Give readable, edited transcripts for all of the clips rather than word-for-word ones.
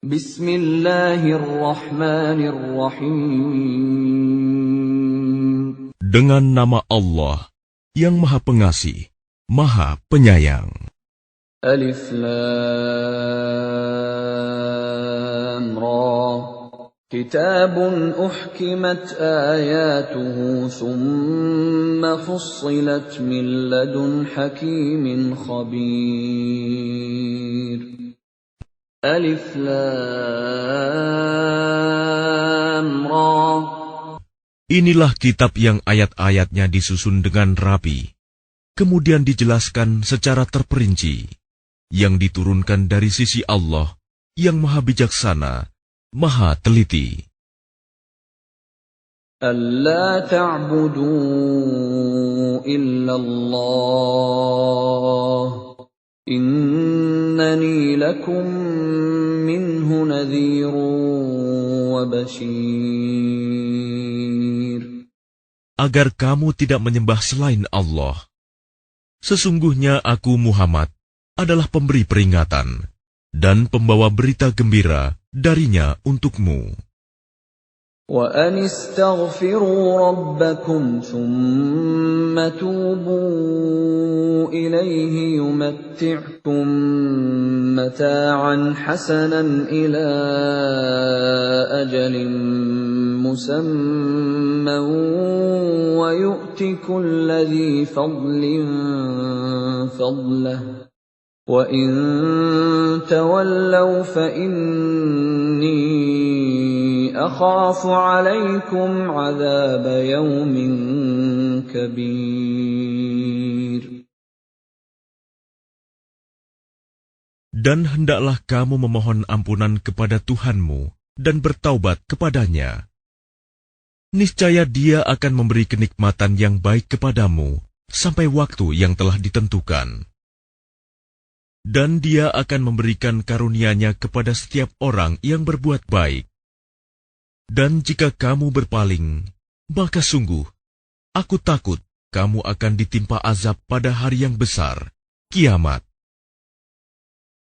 Bismillahirrahmanirrahim. Dengan nama Allah yang Maha Pengasih, Maha Penyayang. Alif Lam Ra. Kitabun uhkimat ayatuhu thumma fussilat min ladun hakimin khabir. Alif Lam Ra. Inilah kitab yang ayat-ayatnya disusun dengan rapi, kemudian dijelaskan secara terperinci, yang diturunkan dari sisi Allah yang Maha Bijaksana, Maha Teliti. Alla ta'budu illallah, innani lakum minhu nadhirun wa bashir. Agar kamu tidak menyembah selain Allah. Sesungguhnya aku Muhammad adalah pemberi peringatan dan pembawa berita gembira darinya untukmu. Wa anistaghfiru rabbakum thumma tubu ilayhi yumatti'kum mata'an hasanan ila ajalin musamman wa yu'ti kulli dhi fadlin fadlahu wa in tawallaw fa inni akhafu 'alaykum 'adzab yawmin kabir. Dan hendaklah kamu memohon ampunan kepada Tuhanmu dan bertaubat kepadanya. Niscaya Dia akan memberi kenikmatan yang baik kepadamu sampai waktu yang telah ditentukan. Dan Dia akan memberikan karunia-Nya kepada setiap orang yang berbuat baik. Dan jika kamu berpaling, maka sungguh, aku takut kamu akan ditimpa azab pada hari yang besar, kiamat.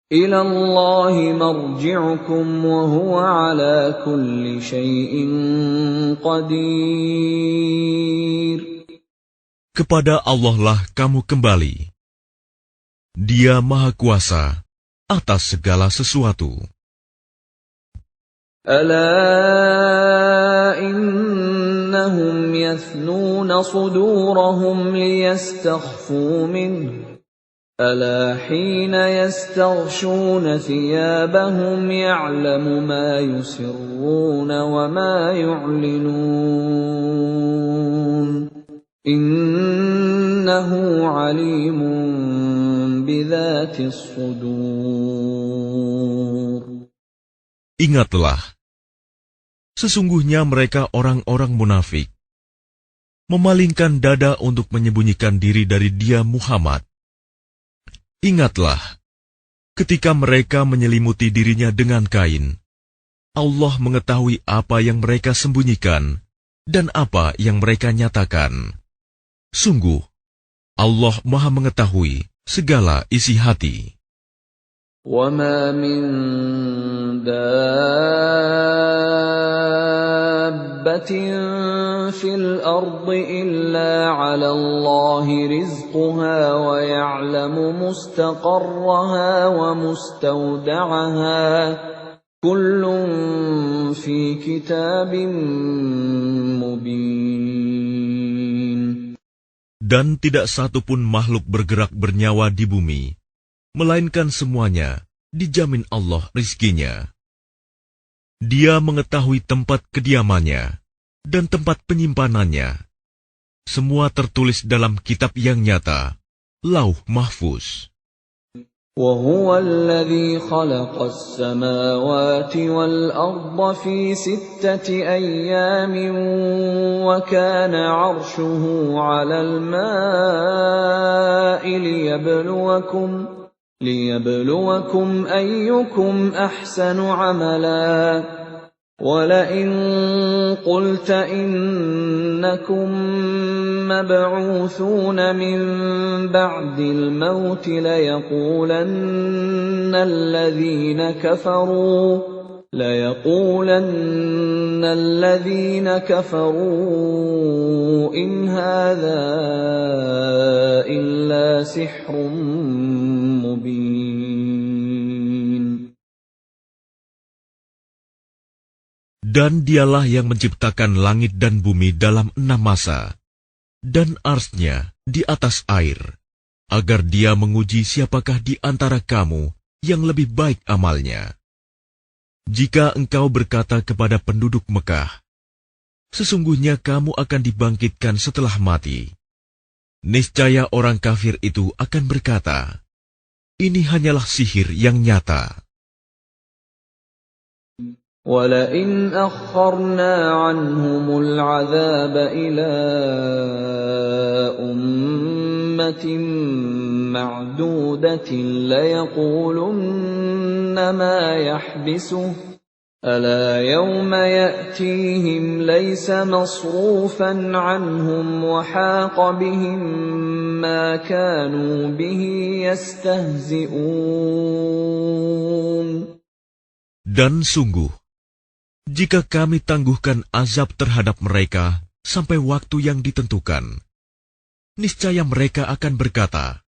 Ila Allahi marji'ukum wa huwa ala kulli syai'in qadir. Kepada Allah lah kamu kembali. Dia Maha Kuasa atas segala sesuatu. Ala innahum yathnuna sudurahum liyastakhfu minhu. Ala hina yastaghshuna thiyabahum ya'lamu ma yusirruna wa ma yu'linun. Innahu alimun bidhatis sudur. Ingatlah, sesungguhnya mereka orang-orang munafik, memalingkan dada untuk menyembunyikan diri dari Dia Muhammad. Ingatlah, ketika mereka menyelimuti dirinya dengan kain, Allah mengetahui apa yang mereka sembunyikan dan apa yang mereka nyatakan. Sungguh, Allah Maha mengetahui segala isi hati. وَمَا مِن دَابَّةٍ فِي الْأَرْضِ إِلَّا عَلَى اللَّهِ رِزْقُهَا وَيَعْلَمُ مُسْتَقَرَّهَا وَمُسْتَوْدَعَهَا كُلٌّ فِي كِتَابٍ مُبِينٍ. Dan tidak satu pun makhluk bergerak bernyawa di bumi, melainkan semuanya dijamin Allah rizkinya. Dia mengetahui tempat kediamannya dan tempat penyimpanannya. Semua tertulis dalam kitab yang nyata, Lauh Mahfuz. وَهُوَ الَّذِي خَلَقَ السَّمَاوَاتِ وَالْأَرْضَ فِي 6 أَيَّامٍ وَكَانَ عَرْشُهُ عَلَى الْمَاءِ لِيَبْلُوَكُمْ أَيُّكُمْ أَحْسَنُ عَمَلًا. وَلَئِن قُلْتَ إِنَّكُم مَّبْعُوثُونَ مِن بَعْدِ الْمَوْتِ لَيَقُولَنَّ الَّذِينَ كَفَرُوا إِنْ هَٰذَا إِلَّا سِحْرٌ مُّبِينٌ. Dan dialah yang menciptakan langit dan bumi dalam 6 masa, dan arsy-Nya di atas air, agar Dia menguji siapakah di antara kamu yang lebih baik amalnya. Jika engkau berkata kepada penduduk Mekah, sesungguhnya kamu akan dibangkitkan setelah mati, niscaya orang kafir itu akan berkata, ini hanyalah sihir yang nyata. وَلَئِنْ أَخَّرْنَا عَنْهُمُ الْعَذَابَ إِلَىٰ أُمَّةٍ مَّعْدُودَةٍ لَّيَقُولُنَّ مَا يَحْبِسُهُ أَلَا يَوْمَ يَأْتِيهِمْ لَيْسَ مَصْرُوفًا عَنْهُمْ وَحَاقَ بِهِم مَّا كَانُوا بِهِ يَسْتَهْزِئُونَ. Dan sungguh, jika kami tangguhkan azab terhadap mereka sampai waktu yang ditentukan, niscaya mereka akan berkata,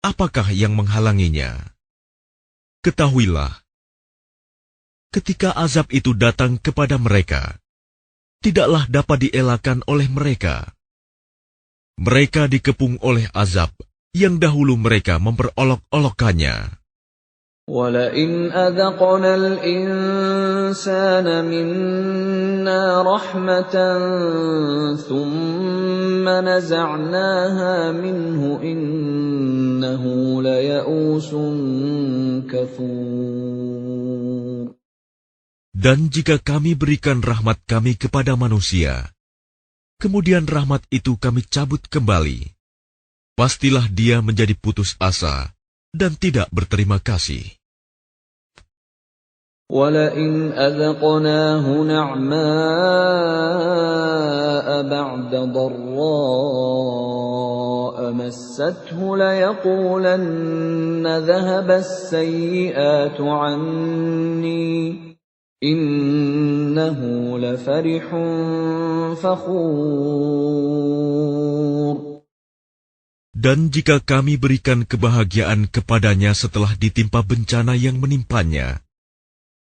apakah yang menghalanginya? Ketahuilah, ketika azab itu datang kepada mereka, tidaklah dapat dielakkan oleh mereka. Mereka dikepung oleh azab yang dahulu mereka memperolok-olokkannya. وَلَئِنْ أَذَقْنَا الْإِنسَانَ مِنَّا رَحْمَةً ثُمَّ نَزَعْنَاهَا مِنْهُ إِنَّهُ لَيَئُوسٌ كَفُورٌ. Dan jika kami berikan rahmat kami kepada manusia, kemudian rahmat itu kami cabut kembali, pastilah dia menjadi putus asa dan tidak berterima kasih. وَلَئِنْ أَذَقْنَاهُ نَعْمَاءَ بَعْدَ ضَرَّاءَ مَسَّتْهُ لَيَقُولَنَّ ذَهَبَ السَّيِّئَاتُ عَنِّي إِنَّهُ لَفَرِحٌ فَخُورٌ. Dan jika kami berikan kebahagiaan kepadanya setelah ditimpa bencana yang menimpanya,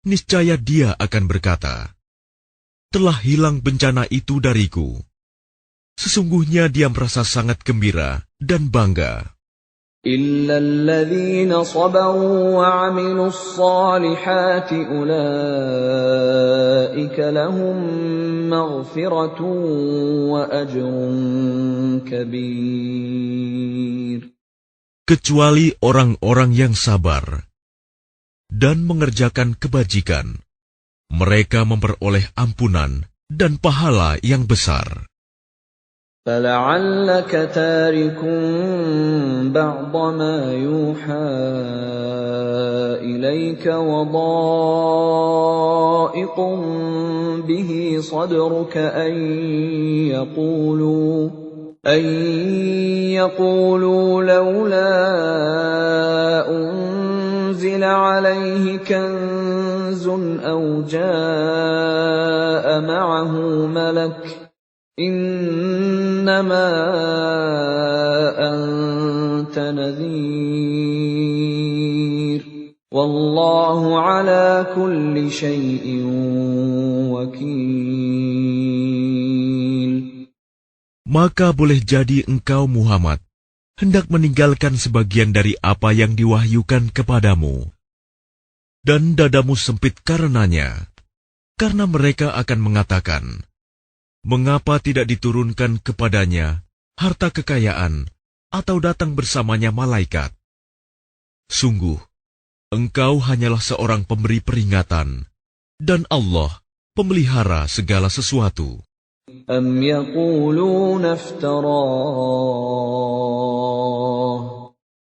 niscaya dia akan berkata, telah hilang bencana itu dariku. Sesungguhnya dia merasa sangat gembira dan bangga. إِلَّا الَّذِينَ صَبَرُوا وَعَمِلُوا الصَّالِحَاتِ أُولَٰئِكَ لَهُم مَّغْفِرَةٌ وَأَجْرٌ كَبِيرٌ. Kecuali orang-orang yang sabar dan mengerjakan kebajikan, mereka memperoleh ampunan dan pahala yang besar. فَلَعَلَّكَ تَارِكٌ بَعْضَ مَا يُوحَىٰ إِلَيْكَ وَضَائِقٌ بِهِ صَدْرُكَ أَن يَقُولُوا لَوْلَا أُنزِلَ عَلَيْهِ كَنزٌ أَوْ جَاءَ مَعَهُ مَلَكٌ إِنَّمَا أَنتَ نَذِيرٌ وَاللَّهُ عَلَى كُلِّ شَيْءٍ وَكِيلٌ. Maka boleh jadi engkau Muhammad hendak meninggalkan sebagian dari apa yang diwahyukan kepadamu, dan dadamu sempit karenanya, karena mereka akan mengatakan, mengapa tidak diturunkan kepadanya harta kekayaan atau datang bersamanya malaikat? Sungguh, engkau hanyalah seorang pemberi peringatan, dan Allah pemelihara segala sesuatu. أَمْ يَقُولُونَ افْتَرَاهُ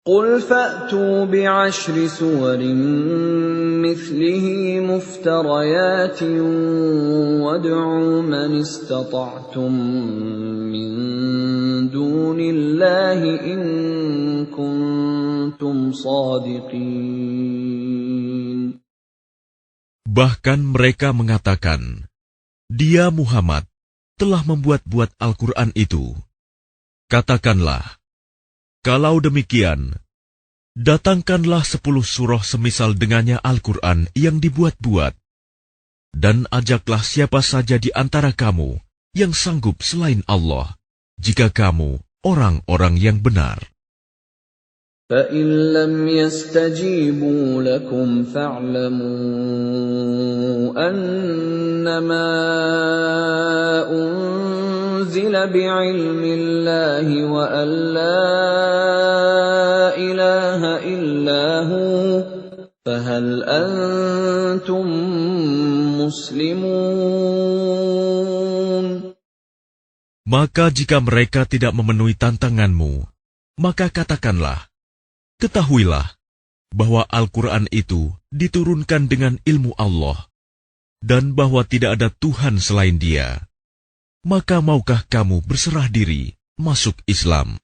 قل فأتوا بعشر سور مثله مفتريات وادعوا من استطعتم من دون الله إن كنتم صادقين. Bahkan mereka mengatakan, Dia Muhammad telah membuat-buat Al-Quran itu. Katakanlah, kalau demikian, datangkanlah 10 surah semisal dengannya Al-Quran yang dibuat-buat, dan ajaklah siapa saja di antara kamu yang sanggup selain Allah, jika kamu orang-orang yang benar. فَإِن لَّمْ يَسْتَجِيبُوا لَكُمْ فَاعْلَمُوا أَنَّمَا أُنزِلَ بِعِلْمِ اللَّهِ وَأَن لَّا إِلَٰهَ إِلَّا هُوَ فَهَلْ أَنتُم مُّسْلِمُونَ. Maka jika mereka tidak memenuhi tantanganmu, maka katakanlah, ketahuilah bahwa Al-Quran itu diturunkan dengan ilmu Allah, dan bahwa tidak ada Tuhan selain Dia. Maka maukah kamu berserah diri masuk Islam?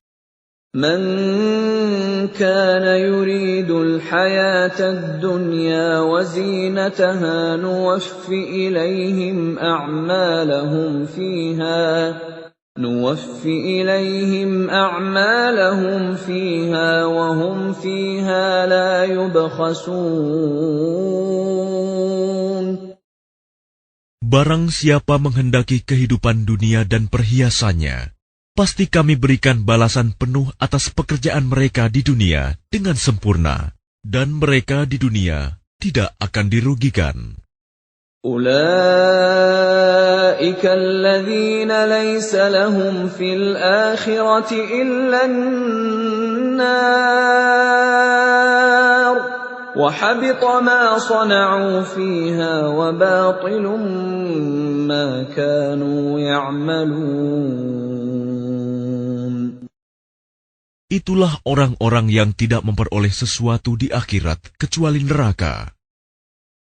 من كان يريد الحياة الدنيا وزينتها نوفِ إليهم أعمالهم فيها وهم فيها لا يبخسون. Barang siapa menghendaki kehidupan dunia dan perhiasannya, pasti kami berikan balasan penuh atas pekerjaan mereka di dunia dengan sempurna, dan mereka di dunia tidak akan dirugikan. أولئك الذين ليس لهم في الآخرة إلا النار وحبط ما صنعوا فيها وباطل ما كانوا يعملون. Itulah orang-orang yang tidak memperoleh sesuatu di akhirat kecuali neraka.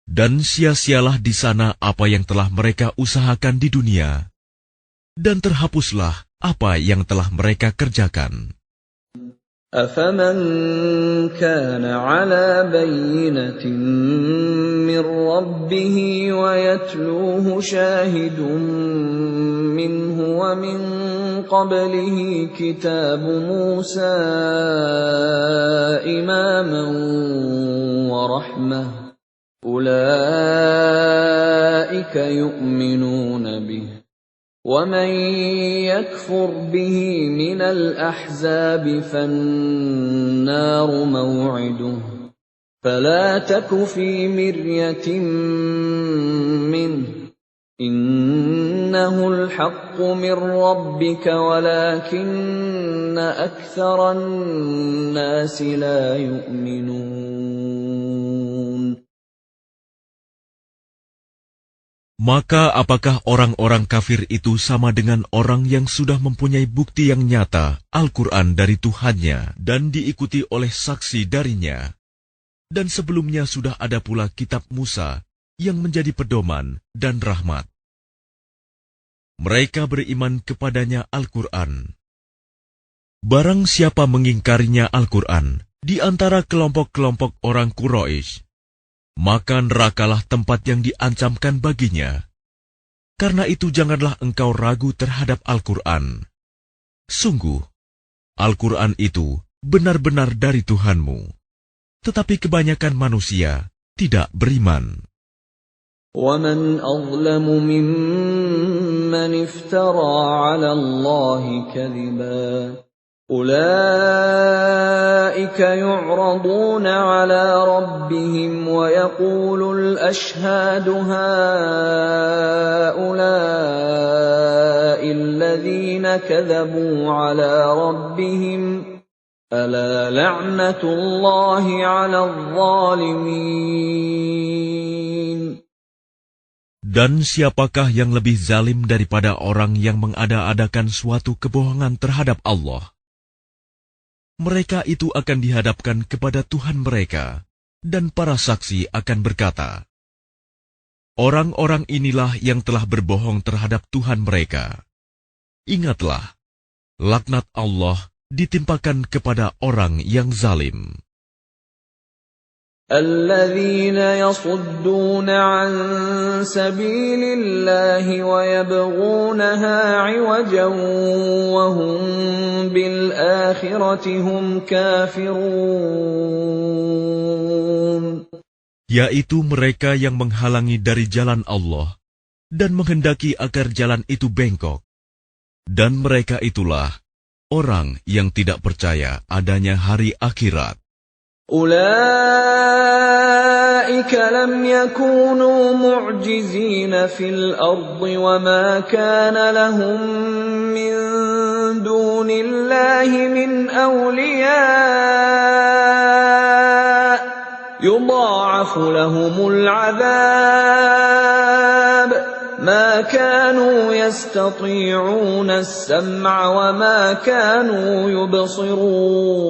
Dan sia-sialah di sana apa yang telah mereka usahakan di dunia, dan terhapuslah apa yang telah mereka kerjakan. أَفَمَنْ كَانَ عَلَى بَيِّنَةٍ مِّن رَّبِّهِ وَيَتْلُوهُ شَاهِدٌ مِّنْهُ وَمِن قَبْلِهِ كِتَابُ مُوسَىٰ إِمَامًا وَرَحْمَةً أُولَٰئِكَ يُؤْمِنُونَ بِهِ وَمَن يَكْفُرْ بِهِ مِنَ الْأَحْزَابِ فَالنَّارُ مَوْعِدُهُ فَلَا تَكُ فِي مِرْيَةٍ مِّنْهُ إِنَّهُ الْحَقُّ مِن رَّبِّكَ وَلَٰكِنَّ أَكْثَرَ النَّاسِ لَا يُؤْمِنُونَ. Maka apakah orang-orang kafir itu sama dengan orang yang sudah mempunyai bukti yang nyata Al-Quran dari Tuhannya dan diikuti oleh saksi darinya? Dan sebelumnya sudah ada pula kitab Musa yang menjadi pedoman dan rahmat. Mereka beriman kepadanya Al-Quran. Barang siapa mengingkarinya Al-Quran di antara kelompok-kelompok orang Quraisy, maka nerakalah tempat yang diancamkan baginya. Karena itu janganlah engkau ragu terhadap Al-Quran. Sungguh, Al-Quran itu benar-benar dari Tuhanmu. Tetapi kebanyakan manusia tidak beriman. وَمَنْ أَظْلَمُ مِمَّنِ افْتَرَىٰ عَلَى اللَّهِ كَذِبًا أُولَٰئِكَ يُعْرَضُونَ عَلَىٰ رَبِّهِمْ وَيَقُولُ الْأَشْهَادُ هَٰؤُلَاءِ الَّذِينَ كَذَبُوا عَلَىٰ رَبِّهِمْ أَلَا لَعْنَةُ اللَّهِ عَلَى الظَّالِمِينَ. Dan siapakah yang lebih zalim daripada orang yang mengada-adakan suatu kebohongan terhadap Allah? mereka itu akan dihadapkan kepada Tuhan mereka, dan para saksi akan berkata, orang-orang inilah yang telah berbohong terhadap Tuhan mereka. Ingatlah, laknat Allah ditimpakan kepada orang yang zalim. الذين يصدون عن سبيل الله ويبغونها عوجا وهم بالآخرة هم كافرون. Yaitu mereka yang menghalangi dari jalan Allah dan menghendaki agar jalan itu bengkok. Dan mereka itulah orang yang tidak percaya adanya hari akhirat. أولئك لم يكونوا معجزين في الأرض وما كان لهم من دون الله من أولياء يضاعف لهم العذاب ما كانوا يستطيعون السمع وما كانوا يبصرون.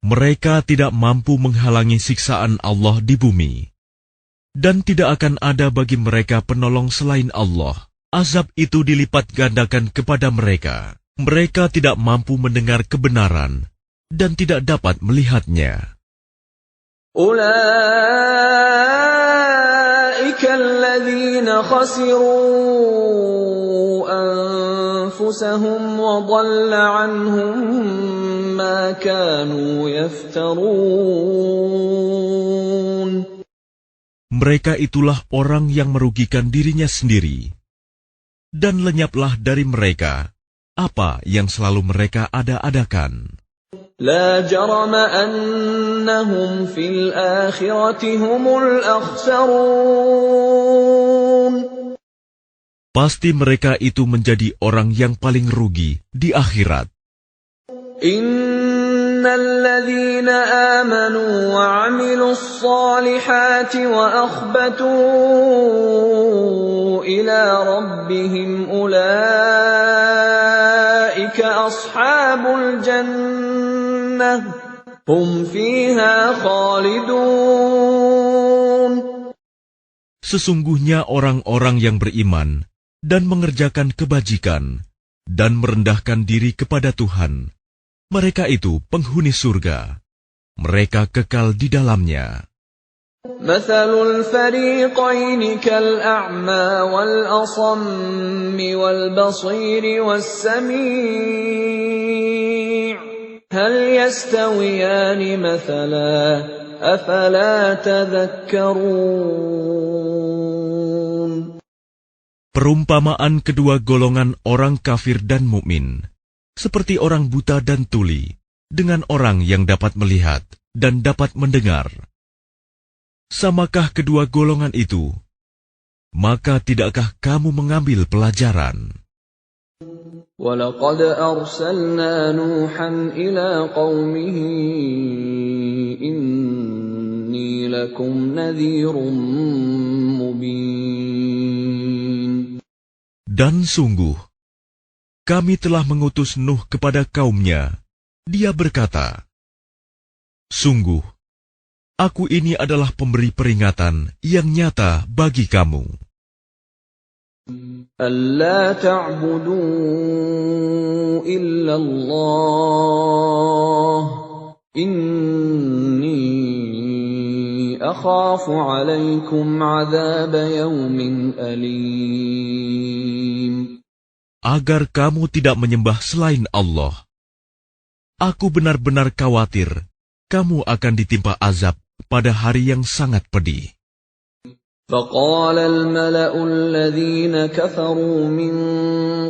Mereka tidak mampu menghalangi siksaan Allah di bumi, dan tidak akan ada bagi mereka penolong selain Allah. Azab itu dilipat gandakan kepada mereka. Mereka tidak mampu mendengar kebenaran dan tidak dapat melihatnya. أولئك الذين خسروا أنفسهم وضل عنهم ما كانوا يفترون. Mereka itulah orang yang merugikan dirinya sendiri, dan lenyaplah dari mereka apa yang selalu mereka ada-adakan. لا جرم أنهم في الآخرة هم الأخسرون. Pasti mereka itu menjadi orang yang paling rugi di akhirat. إن الذين آمنوا وعملوا الصالحات وأخبتوا إلى ربهم أولئك أصحاب الجنة هم فيها خالدون. Sesungguhnya orang-orang yang beriman dan mengerjakan kebajikan dan merendahkan diri kepada Tuhan, mereka itu penghuni surga. Mereka kekal di dalamnya. مثل الفريقين كالأعمى والأصم والبصير والسميع هل يستويان مثلا أفلا تذكرون. Perumpamaan kedua golongan orang kafir dan mukmin, seperti orang buta dan tuli, dengan orang yang dapat melihat dan dapat mendengar. Samakah kedua golongan itu? Maka tidakkah kamu mengambil pelajaran? وَلَقَدْ أَرْسَلْنَا نُوحًا إِلَى قَوْمِهِ إِنِّي لَكُمْ نَذِيرٌ مُبِينٌ. Dan sungguh, kami telah mengutus Nuh kepada kaumnya. Dia berkata, sungguh, aku ini adalah pemberi peringatan yang nyata bagi kamu. أَلَّا تَعْبُدُوا إِلَّا اللَّهَ إِنِّي أَخَافُ عَلَيْكُمْ عَذَابَ يَوْمٍ أَلِيمٍ. Agar kamu tidak menyembah selain Allah. Aku benar-benar khawatir kamu akan ditimpa azab pada hari yang sangat pedih. فَقَالَ الْمَلَأُ الَّذِينَ كَفَرُوا مِنْ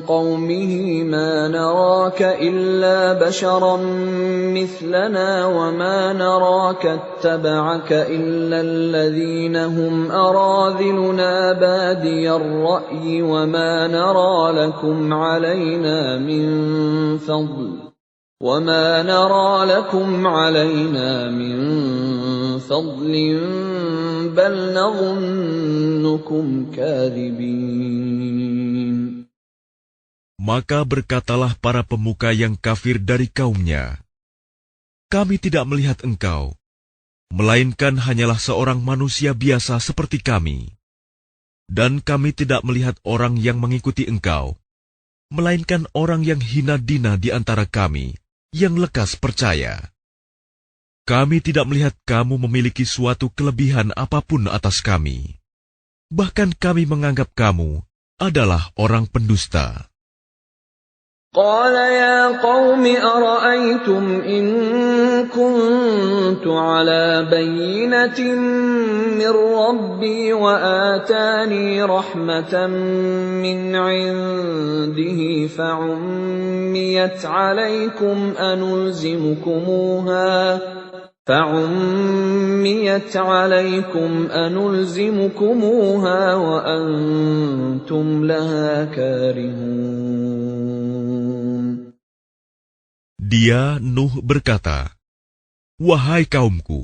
قَوْمِهِ مَا نَرَاكَ إِلَّا بَشَرًا مِثْلَنَا وَمَا نَرَاكَ اتَّبَعَكَ إِلَّا الَّذِينَ هُمْ أَرَاذِلُنَا بَادِيَ الرَّأْيِ وَمَا نَرَى لَكُمْ عَلَيْنَا مِنْ فَضْلٍ بَلْ نَظُنُّكُمْ كَاذِبِينَ. Maka berkatalah para pemuka yang kafir dari kaumnya, "Kami tidak melihat engkau, melainkan hanyalah seorang manusia biasa seperti kami. Dan kami tidak melihat orang yang mengikuti engkau, melainkan orang yang hina dina di antara kami, yang lekas percaya. Kami tidak melihat kamu memiliki suatu kelebihan apapun atas kami. Bahkan kami menganggap kamu adalah orang pendusta." قال يا قوم أرأيتم إن كنت على بينة من ربي وآتاني رحمة من عنده فعميت عليكم أنلزمكموها وأنتم لها كارهون. Dia, Nuh, berkata, "Wahai kaumku,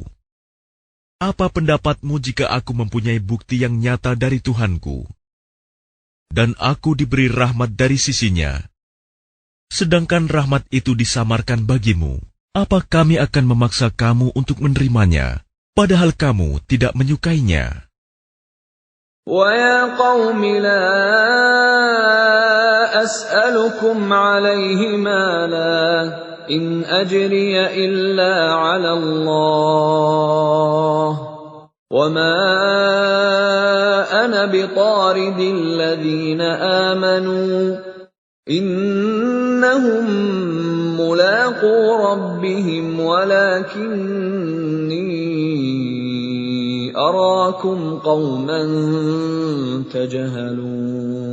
apa pendapatmu jika aku mempunyai bukti yang nyata dari Tuhanku, dan aku diberi rahmat dari sisinya, sedangkan rahmat itu disamarkan bagimu? Apa kami akan memaksa kamu untuk menerimanya, padahal kamu tidak menyukainya?" وَيَا قَوْمِ لَا أَسْأَلُكُمْ عَلَيْهِ مَالًا إِنْ أَجْرِيَ إِلَّا عَلَى اللَّهِ وَمَا أَنَا بِطَارِدِ الَّذِينَ آمَنُوا إِنَّهُمْ مُلَاقُو رَبِّهِمْ وَلَكِنِّي أَرَاكُمْ قَوْمًا تَجْهَلُونَ.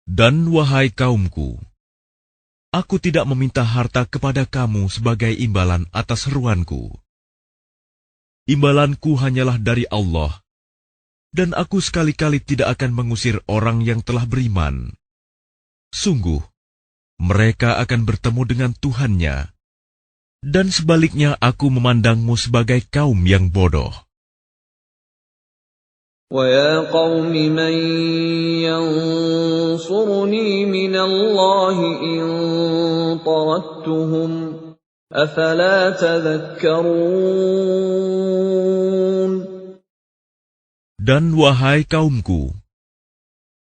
Dan wahai kaumku, aku tidak meminta harta kepada kamu sebagai imbalan atas seruanku. Imbalanku hanyalah dari Allah, dan aku sekali-kali tidak akan mengusir orang yang telah beriman. Sungguh, mereka akan bertemu dengan Tuhannya, dan sebaliknya aku memandangmu sebagai kaum yang bodoh. وَيَا قَوْمِ مَنْ يَنْصُرُنِي مِنَ اللَّهِ إِنْ طَرَدتُّهُمْ أَفَلَا تَذَكَّرُونَ. Dan wahai kaumku,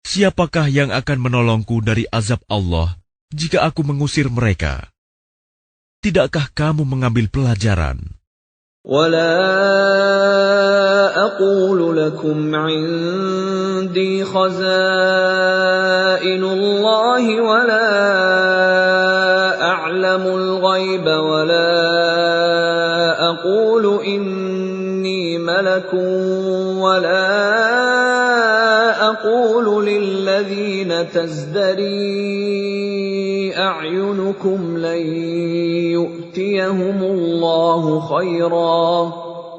siapakah yang akan menolongku dari azab Allah jika aku mengusir mereka? Tidakkah kamu mengambil pelajaran? وَلَا أَقُولُ لَكُمْ عِنْدِي خَزَائِنُ اللَّهِ وَلَا أَعْلَمُ الْغَيْبَ وَلَا أَقُولُ إِنِّي مَلَكٌ وَلَا أَقُولُ لِلَّذِينَ تَزْدَرِي أَعْيُنُكُمْ لَنْ يُؤْتِيَهُمُ اللَّهُ خَيْرًا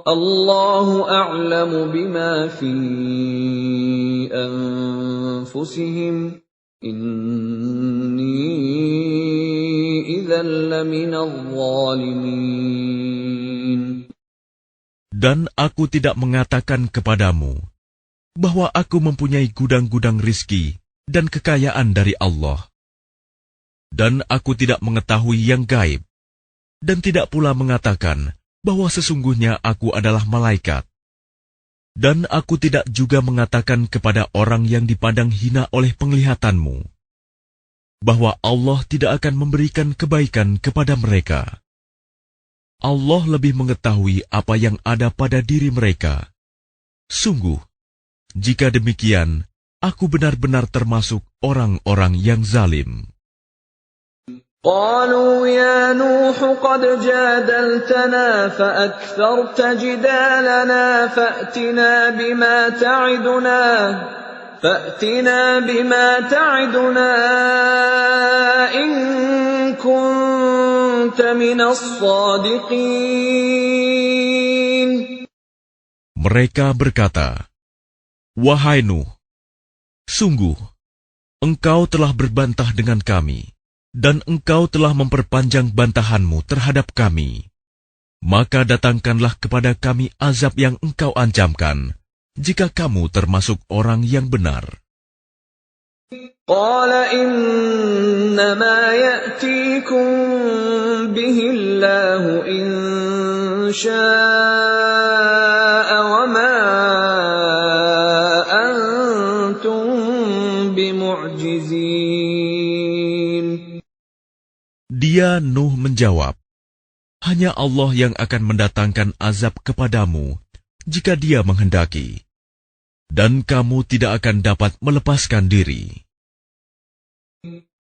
اللَّهُ أَعْلَمُ بِمَا فِي أَنفُسِهِمْ إِنِّي إِذًا لَّمِنَ الظَّالِمِينَ. Dan aku tidak mengatakan kepadamu bahwa aku mempunyai gudang-gudang rizki dan kekayaan dari Allah. Dan aku tidak mengetahui yang gaib, dan tidak pula mengatakan bahwa sesungguhnya aku adalah malaikat. Dan aku tidak juga mengatakan kepada orang yang dipandang hina oleh penglihatanmu, bahwa Allah tidak akan memberikan kebaikan kepada mereka. Allah lebih mengetahui apa yang ada pada diri mereka. Sungguh, jika demikian, aku benar-benar termasuk orang-orang yang zalim. قالوا يا نوح قد جادلتنا فأكثرت جدالنا فأتنا بما تعدنا إن كنت من الصادقين. Mereka berkata, "Wahai Nuh, sungguh, engkau telah berbantah dengan kami, dan engkau telah memperpanjang bantahanmu terhadap kami. Maka datangkanlah kepada kami azab yang engkau ancamkan, jika kamu termasuk orang yang benar." قال إنما يأتيكم به الله إن شاء وما أنتم بمعجزين. Dia Nuh menjawab, hanya Allah yang akan mendatangkan azab kepadamu jika Dia menghendaki, dan kamu tidak akan dapat melepaskan diri.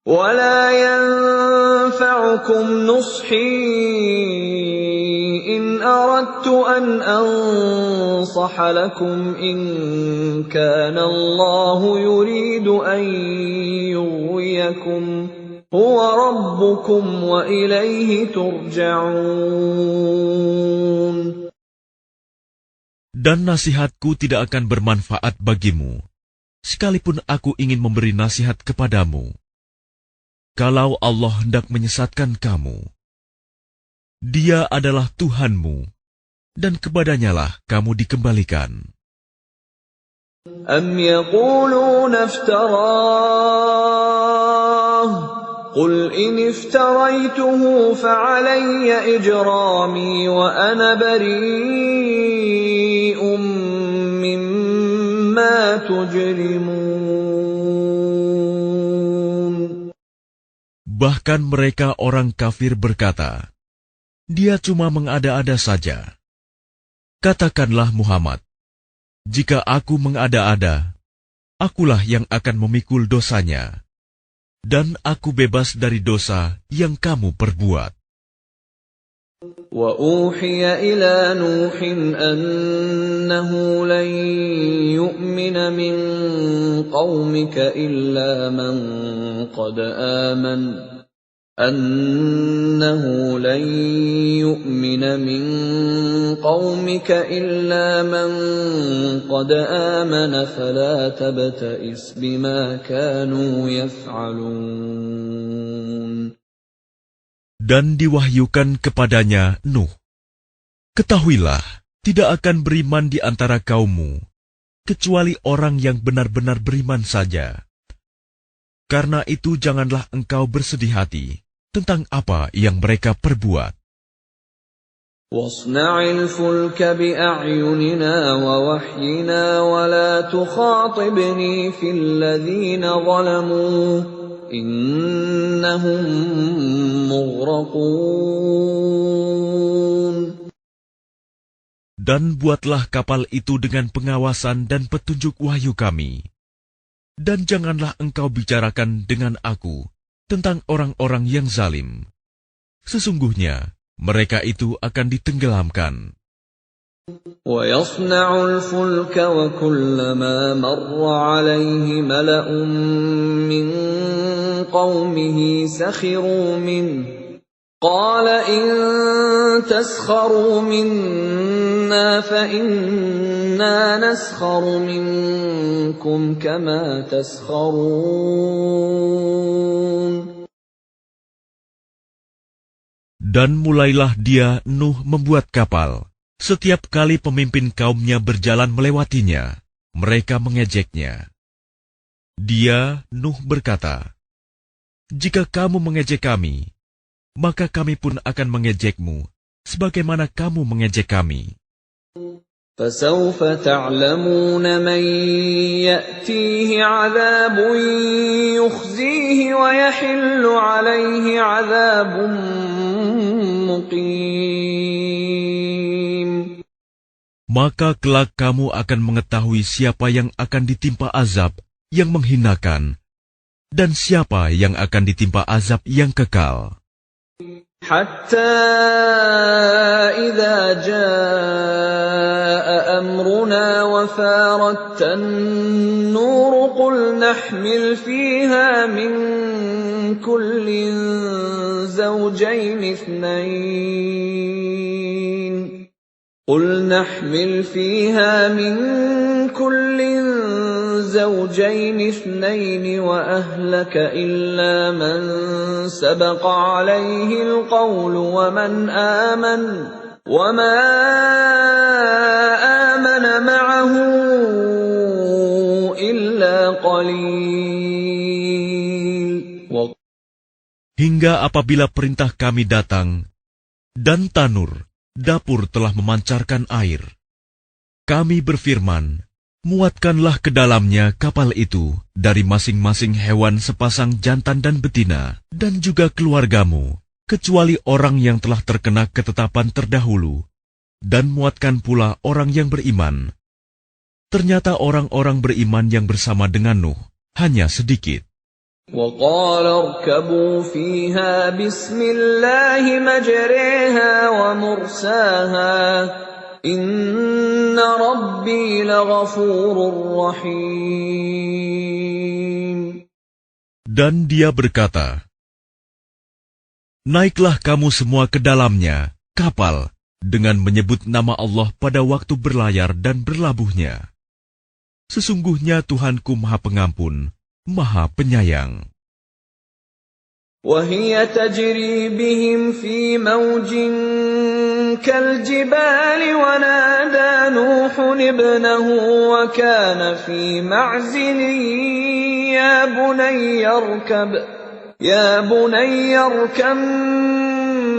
ولا ينفعكم نصحي إن أردت أن أنصح لكم إن كان الله يريد أن يغويكم هو ربكم وإليه ترجعون. Dan nasihatku tidak akan bermanfaat bagimu, sekalipun aku ingin memberi nasihat kepadamu. Kalau Allah hendak menyesatkan kamu, Dia adalah Tuhanmu, dan kepadanyalah kamu dikembalikan. أم يقولون افتراه قل إن افتريته فعلي إجرامي وأنا بريء مما تجرمون. Bahkan mereka orang kafir berkata, Dia cuma mengada-ada saja. Katakanlah Muhammad, jika aku mengada-ada, akulah yang akan memikul dosanya, dan aku bebas dari dosa yang kamu perbuat. وَأُوحِيَ إِلَى نُوحٍ أَنَّهُ لَن يُؤْمِنَ مِن قَوْمِكَ إِلَّا مَن قَدْ آمَنَ فَلَا تَبْتَئِسْ بِمَا كَانُوا يَفْعَلُونَ. Dan diwahyukan kepadanya Nuh, ketahuilah, tidak akan beriman di antara kaummu, kecuali orang yang benar-benar beriman saja. Karena itu janganlah engkau bersedih hati tentang apa yang mereka perbuat. وَاصْنَعِ الْفُلْكَ بِأَعْيُنِنَا وَوَحْيِنَا وَلَا تُخَاطِبْنِي فِي الَّذِينَ ظَلَمُوا إِنَّهُمْ مُغْرَقُونَ. Dan buatlah kapal itu dengan pengawasan dan petunjuk wahyu kami. Dan janganlah engkau bicarakan dengan aku tentang orang-orang yang zalim. Sesungguhnya mereka itu akan ditenggelamkan. وَيَصْنَعُ الْفُلْكَ وَكُلَّمَا مَرَّ عَلَيْهِ مَلَأٌ مِّن قَوْمِهِ سَخِرُوا مِنْهُ قَالَ إِن تَسْخَرُوا مِنَّا فَإِنَّا نَسْخَرُ مِنكُمْ كَمَا تَسْخَرُونَ. Dan mulailah dia Nuh membuat kapal. Setiap kali pemimpin kaumnya berjalan melewatinya, mereka mengejeknya. Dia, Nuh, berkata, jika kamu mengejek kami, maka kami pun akan mengejekmu, sebagaimana kamu mengejek kami. فَسَوْفَ تَعْلَمُونَ مَنْ يَأْتِيهِ عَذَابٌ يُخْزِيهِ وَيَحِلُّ عَلَيْهِ عَذَابٌ مُقِيمٌ. Maka kelak kamu akan mengetahui siapa yang akan ditimpa azab yang menghinakan, dan siapa yang akan ditimpa azab yang kekal. حَتَّى إِذَا جَاءَ أَمْرُنَا وَفَارَتِ النُّورُ قُلْ نَحْمِلْ فِيهَا مِنْ كُلٍّ زَوْجَيْنِ اثْنَيْنِ وَأَهْلَكَ إِلَّا مَنْ سَبَقَ عَلَيْهِ الْقَوْلُ وَمَنْ آمَنَ وَمَا آمَنَ مَعَهُ إِلَّا قَلِيلٌ. hingga apabila perintah kami datang, dan tanur, dapur telah memancarkan air. Kami berfirman, muatkanlah ke dalamnya kapal itu dari masing-masing hewan sepasang jantan dan betina, dan juga keluargamu, kecuali orang yang telah terkena ketetapan terdahulu, dan muatkan pula orang yang beriman. Ternyata orang-orang beriman yang bersama dengan Nuh hanya sedikit. وَقَالَ ارْكَبُوا فِيهَا بِسْمِ اللَّهِ مَجْرَاهَا وَمُرْسَاهَا إِنَّ رَبِّي لَغَفُورٌ رَّحِيمٌ. Dan dia berkata, naiklah kamu semua ke dalamnya, kapal, dengan menyebut nama Allah pada waktu berlayar dan berlabuhnya. Sesungguhnya Tuhanku Maha Pengampun, Maha Penyayang. وَهِيَ تَجْرِي بِهِمْ فِي مَوْجٍ كَالْجِبَالِ وَنَادَى نُوحٌ ابْنَهُ وَكَانَ فِي مَعْزِلٍ يَا بُنَيَّ ارْكَب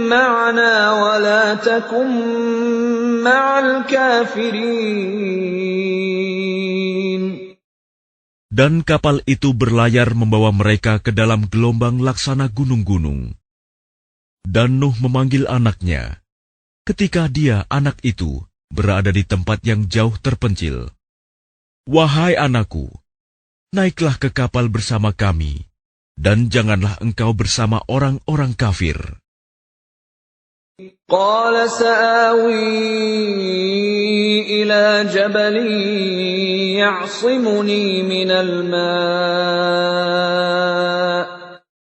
مَّعَنَا وَلَا تَكُن مَّعَ الْكَافِرِينَ. Dan kapal itu berlayar membawa mereka ke dalam gelombang laksana gunung-gunung. Dan Nuh memanggil anaknya, ketika dia, anak itu, berada di tempat yang jauh terpencil. Wahai anakku, naiklah ke kapal bersama kami, dan janganlah engkau bersama orang-orang kafir. قَالَ سَآوِي إِلَى جَبَلٍ يَعْصِمُنِي مِنَ الْمَاءِ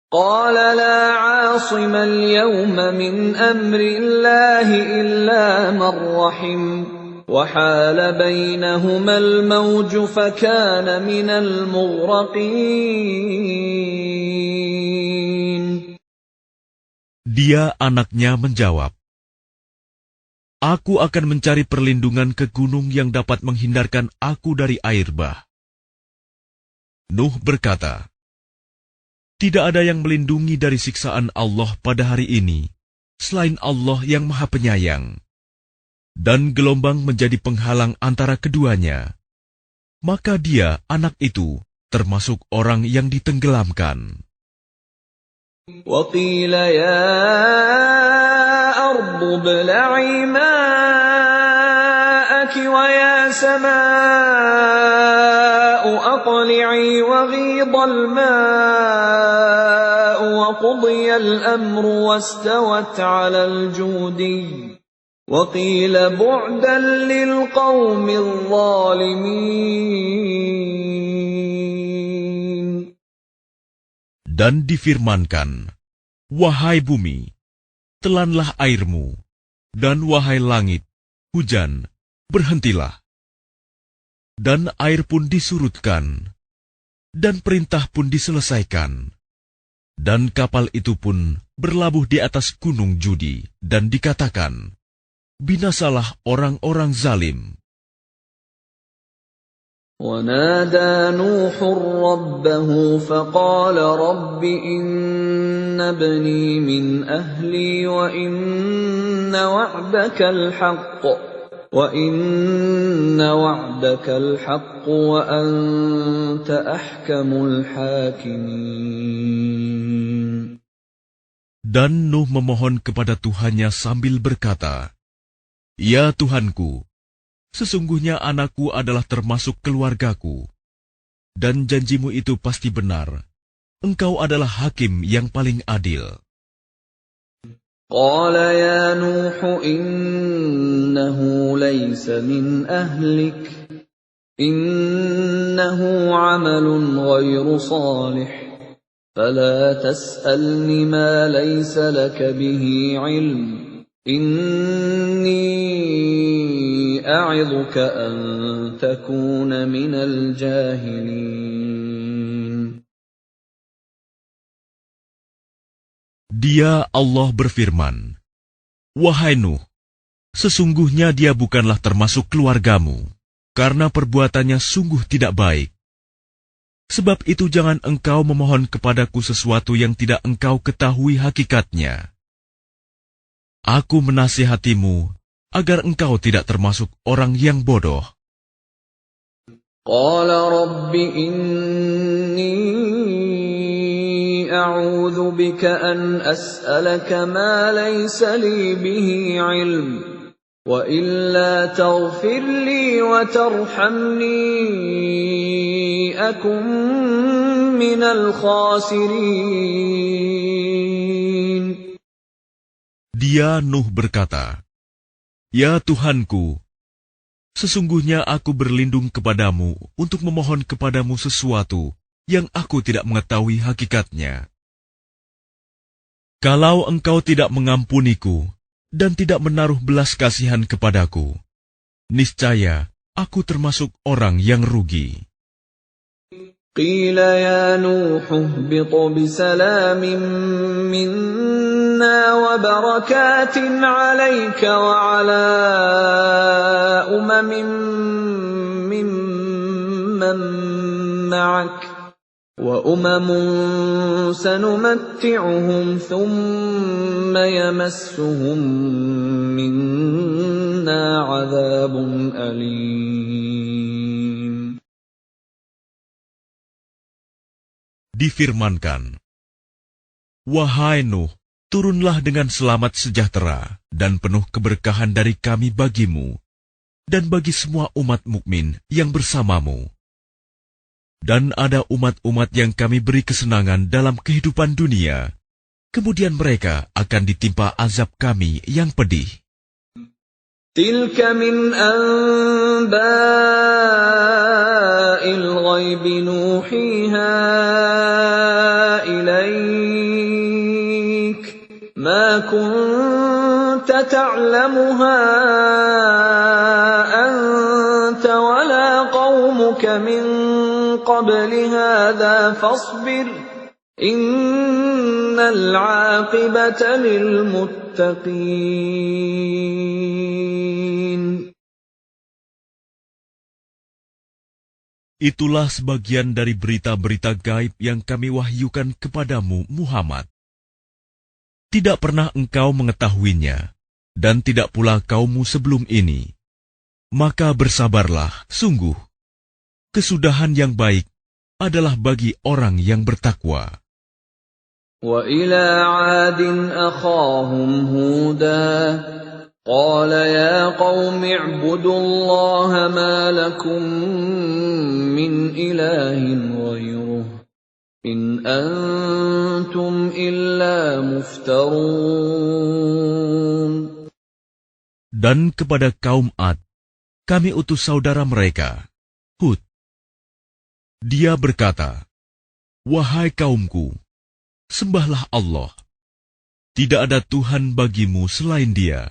قَالَ لَا عَاصِمَ الْيَوْمَ مِنْ أَمْرِ اللَّهِ إِلَّا مَنْ رَحِمَ وَحَالَ بَيْنَهُمَا الْمَوْجُ فَكَانَ مِنَ الْمُغْرَقِينَ. Dia, anaknya, menjawab, aku akan mencari perlindungan ke gunung yang dapat menghindarkan aku dari air bah. Nuh berkata, tidak ada yang melindungi dari siksaan Allah pada hari ini, selain Allah yang Maha Penyayang. Dan gelombang menjadi penghalang antara keduanya. Maka dia, anak itu, termasuk orang yang ditenggelamkan. وَقِيلَ يَا أَرْضُ ابْلَعِي مَاءَكِ وَيَا سَمَاءُ أَقْلِعِي وَغِيضَ الْمَاءُ وَقُضِيَ الْأَمْرُ وَاسْتَوَتْ عَلَى الْجُودِيِّ وَقِيلَ بُعْدًا لِلْقَوْمِ الظَّالِمِينَ. Dan difirmankan, wahai bumi, telanlah airmu, dan wahai langit, hujan, berhentilah. Dan air pun disurutkan, dan perintah pun diselesaikan. Dan kapal itu pun berlabuh di atas gunung Judi, dan dikatakan, binasalah orang-orang zalim. وَنَادَى نُوحٌ رَبَّهُ فَقَالَ رَبِّ إِنَّ ابْنِي مِنْ أَهْلِي وَإِنَّ وَعْدَكَ الْحَقُّ وَأَنْتَ أَحْكَمُ الْحَاكِمِينَ. Dan Nuh memohon kepada Tuhannya sambil berkata, ya Tuhanku, sesungguhnya anakku adalah termasuk keluargaku, dan janjimu itu pasti benar. Engkau adalah hakim yang paling adil. قَالَ يَا نُوحُ إِنَّهُ لَيْسَ مِنْ أَهْلِكَ إِنَّهُ عَمَلٌ غَيْرُ صَالِحٍ فَلَا تَسْأَلْنِ مَا لَيْسَ لَكَ بِهِ عِلْمٌ إِنِّي أَعِظُكَ أَن تَكُونَ مِنَ الْجَاهِلِينَ. Dia, Allah berfirman, wahai Nuh, sesungguhnya dia bukanlah termasuk keluargamu, karena perbuatannya sungguh tidak baik. Sebab itu jangan engkau memohon kepadaku sesuatu yang tidak engkau ketahui hakikatnya. Aku menasihatimu agar engkau tidak termasuk orang yang bodoh. Qala Rabbi inni a'udzu bika an as'alaka ma laysa li bihi 'ilm. وَإِلَّا تَغْفِرْ لِي وَتَرْحَمْنِي أَكُنْ مِنَ الْخَاسِرِينَ. Dia Nuh berkata, "Ya Tuhanku, sesungguhnya aku berlindung kepadamu untuk memohon kepadamu sesuatu yang aku tidak mengetahui hakikatnya. Kalau engkau tidak mengampuniku dan tidak menaruh belas kasihan kepadaku, niscaya aku termasuk orang yang rugi." Qila ya Nuh ihbit bisalamin minna wa barakatin 'alayka wa 'ala umamin mimman ma'ak wa umamun sanumatti'uhum thumma yamassuhum minna 'adzabun alim. Difirmankan, "Wahai Nuh, turunlah dengan selamat sejahtera dan penuh keberkahan dari kami bagimu dan bagi semua umat mukmin yang bersamamu. Dan ada umat-umat yang kami beri kesenangan dalam kehidupan dunia, kemudian mereka akan ditimpa azab kami yang pedih." Tilka min anba'il ghaibi nuhiha ilaik, ma kunta ta'lamuha anta wala qaumuka min qabli hadha fasbir, innal 'aqibata lil muttaqin. Itulah sebagian dari berita-berita gaib yang kami wahyukan kepadamu, Muhammad. Tidak pernah engkau mengetahuinya, dan tidak pula kaummu sebelum ini. Maka bersabarlah, sungguh, kesudahan yang baik adalah bagi orang yang bertakwa. Wa ila 'adin akhahum Huda, qala ya qaumi i'budullaha ma lakum min ilahin ghairuh, in antum illa muftarun. Dan kepada kaum Ad, kami utus saudara mereka, Hud. Dia berkata, "Wahai kaumku, sembahlah Allah. Tidak ada Tuhan bagimu selain Dia.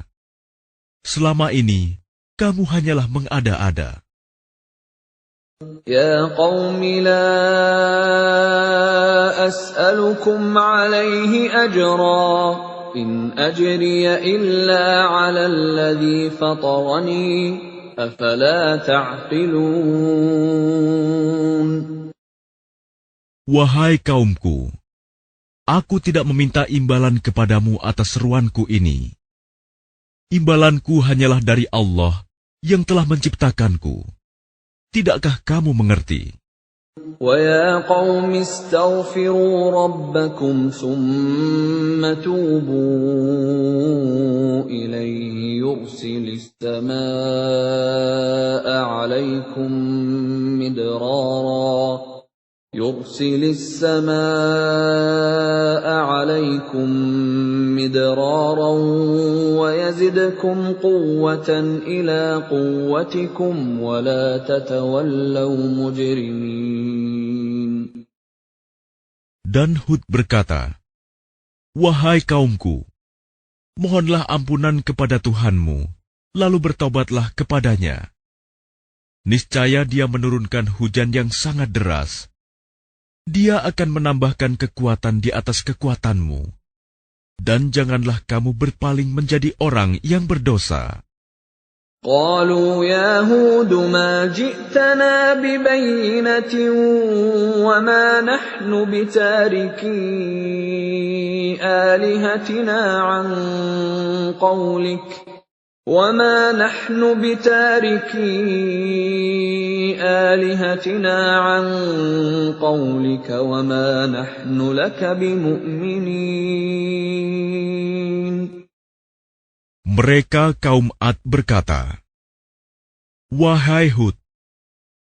Selama ini, kamu hanyalah mengada-ada." Ya qaumi la as'alukum 'alaihi ajra, in ajriya illa 'ala alladhi fatarani, afala ta'qilun. Wahai kaumku, aku tidak meminta imbalan kepadamu atas seruanku ini. Imbalanku hanyalah dari Allah yang telah menciptakanku. Tidakkah kamu mengerti? Wa ya qaumi astaghfiru rabbakum thumma tubu ilaihi yursilis samaa'a 'alaikum midrara يرسل السماء عليكم مدرارا ويزدكم قوة إلى قوتكم ولا تتولوا مجرمين. Dan Hud berkata, "Wahai kaumku, mohonlah ampunan kepada Tuhanmu, lalu bertobatlah kepadanya. Niscaya Dia menurunkan hujan yang sangat deras. Dia akan menambahkan kekuatan di atas kekuatanmu. Dan janganlah kamu berpaling menjadi orang yang berdosa." قالوا يا هود ما جئتنا ببينة وما نحن بتاركي آلهتنا عن قولك وما نحن لك بمؤمنين. Mereka kaum Ad berkata, "Wahai Hud,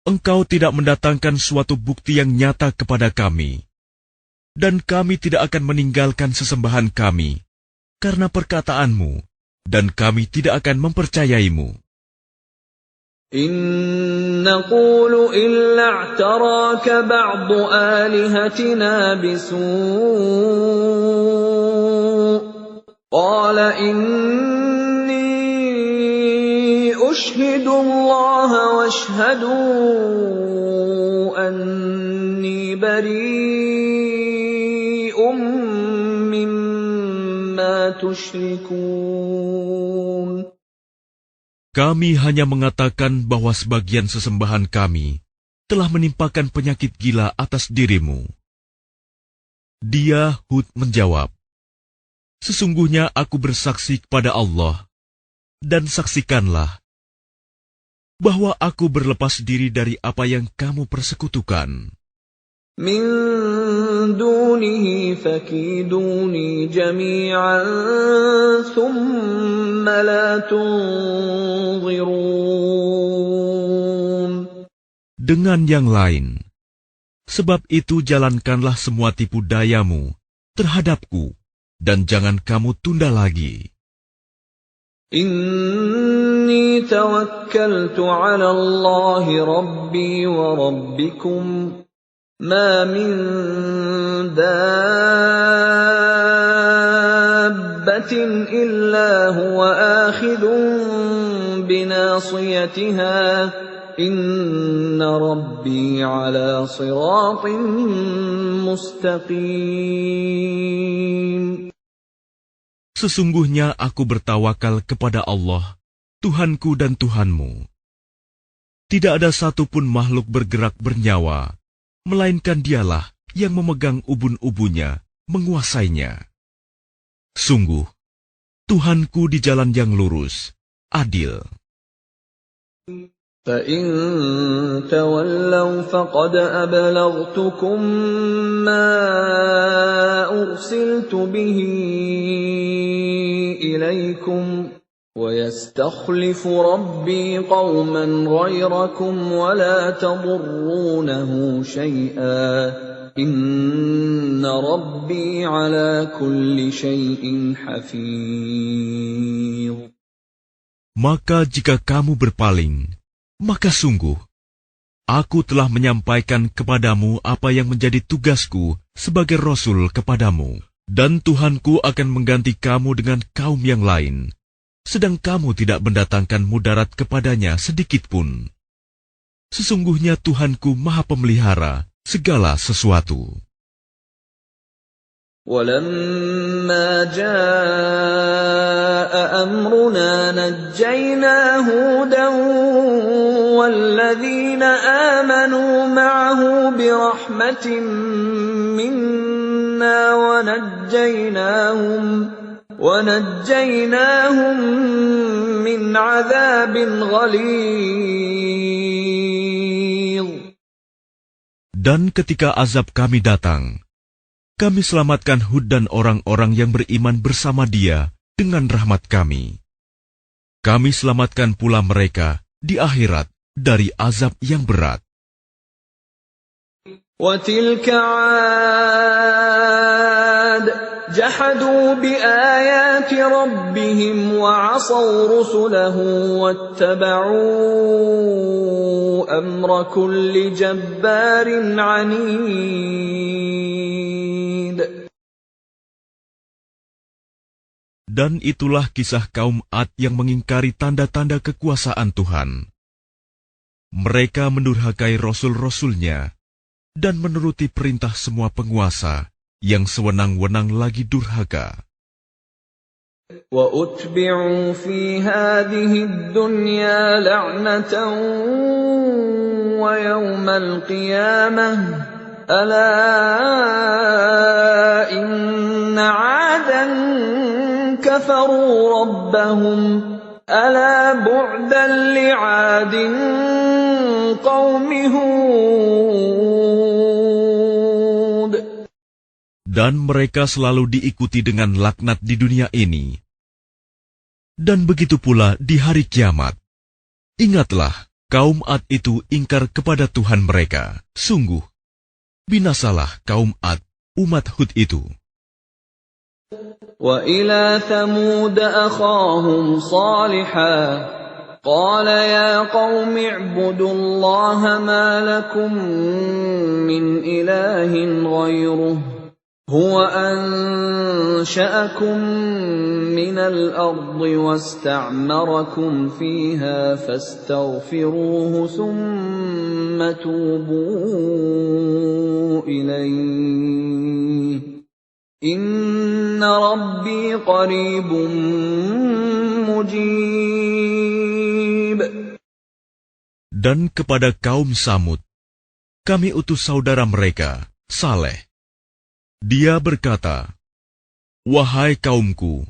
engkau tidak mendatangkan suatu bukti yang nyata kepada kami, dan kami tidak akan meninggalkan sesembahan kami karena perkataanmu, dan kami tidak akan mempercayaimu. إن نقول إلا اعتراك بعض آلهتنا بسوء قال إني أشهد الله واشهدوا أني بريء مما تشركون. Kami hanya mengatakan bahwa sebagian sesembahan kami telah menimpakan penyakit gila atas dirimu." Dia, Hud, menjawab, "Sesungguhnya aku bersaksi kepada Allah, dan saksikanlah bahwa aku berlepas diri dari apa yang kamu persekutukan. من دونه فكيدوني جميعا ثم لا تنظرون. Dengan yang lain, sebab itu jalankanlah semua tipu dayamu terhadapku, dan jangan kamu tunda lagi. إني توكلت على الله ربي وربكم ما من دابة إلا هو آخذ بناصيتها إن ربي على صراط مستقيم. Sesungguhnya aku bertawakal kepada Allah, Tuhanku dan Tuhanmu. Tidak ada satupun makhluk bergerak bernyawa, melainkan Dialah yang memegang ubun-ubunnya, menguasainya. Sungguh, Tuhanku di jalan yang lurus, adil. فَإِن تَوَلَّوْا فَقَدْ أَبْلَغْتُكُم مَّا أُرْسِلْتُ بِهِ إِلَيْكُمْ وَيَسْتَخْلِفُ رَبِّي قَوْمًا غَيْرَكُمْ وَلَا تَضُرُّونَهُ شَيْئًا إِنَّ رَبِّي عَلَى كُلِّ شَيْءٍ حَفِيظٌ. Maka jika kamu berpaling, maka sungguh, aku telah menyampaikan kepadamu apa yang menjadi tugasku sebagai Rasul kepadamu, dan Tuhanku akan mengganti kamu dengan kaum yang lain, sedang kamu tidak mendatangkan mudarat kepadanya sedikitpun. Sesungguhnya Tuhanku Maha Pemelihara segala sesuatu. وَلَمَّا جَاءَ أَمْرُنَا نَجَّيْنَا هُودًا وَالَّذِينَ آمَنُوا مَعَهُ بِرَحْمَةٍ مِّنَّا وَنَجَّيْنَاهُمْ مِنْ عَذَابٍ غَلِيظٍ. Dan ketika azab kami datang, kami selamatkan Hud dan orang-orang yang beriman bersama dia dengan rahmat kami. Kami selamatkan pula mereka di akhirat dari azab yang berat. وَتِلْكَ عَادٌ جَحَدُوا بِآيَاتِ رَبِّهِمْ وَعَصَوْا رُسُلَهُ وَاتَّبَعُوا أَمْرَ كُلِّ جَبَّارٍ عَنِيدٍ. Dan itulah kisah kaum Ad yang mengingkari tanda-tanda kekuasaan Tuhan. Mereka mendurhakai rasul-rasulnya dan menuruti perintah semua penguasa yang sewenang-wenang lagi durhaka. وَأُتْبِعُوا فِي هَٰذِهِ الدُّنْيَا لَعْنَةً وَيَوْمَ الْقِيَامَةِ ۗ أَلَا إِنَّ عَادًا كَفَرُوا رَبَّهُمْ ۗ أَلَا بُعْدًا لِّعَادٍ قَوْمِ هُودٍ. Dan mereka selalu diikuti dengan laknat di dunia ini. Dan begitu pula di hari kiamat. Ingatlah, kaum Ad itu ingkar kepada Tuhan mereka. Sungguh, binasalah kaum Ad, umat Hud itu. وَإِلَىٰ ثَمُودَ أَخَاهُمْ صَالِحًا قَالَ يَا قَوْمِ اعْبُدُوا اللَّهَ مَا لَكُم مِّنْ إِلَٰهٍ غَيْرُهُ هُوَ أَنشَأَكُم مِّنَ الْأَرْضِ وَاسْتَعْمَرَكُمْ فِيهَا فَاسْتَغْفِرُوهُ ثُمَّ تُوبُوا إِلَيْهِ إِنَّ رَبِّي قَرِيبٌ مُّجِيبٌ. Dan kepada kaum Samud, kami utus saudara mereka, Saleh. Dia berkata, "Wahai kaumku,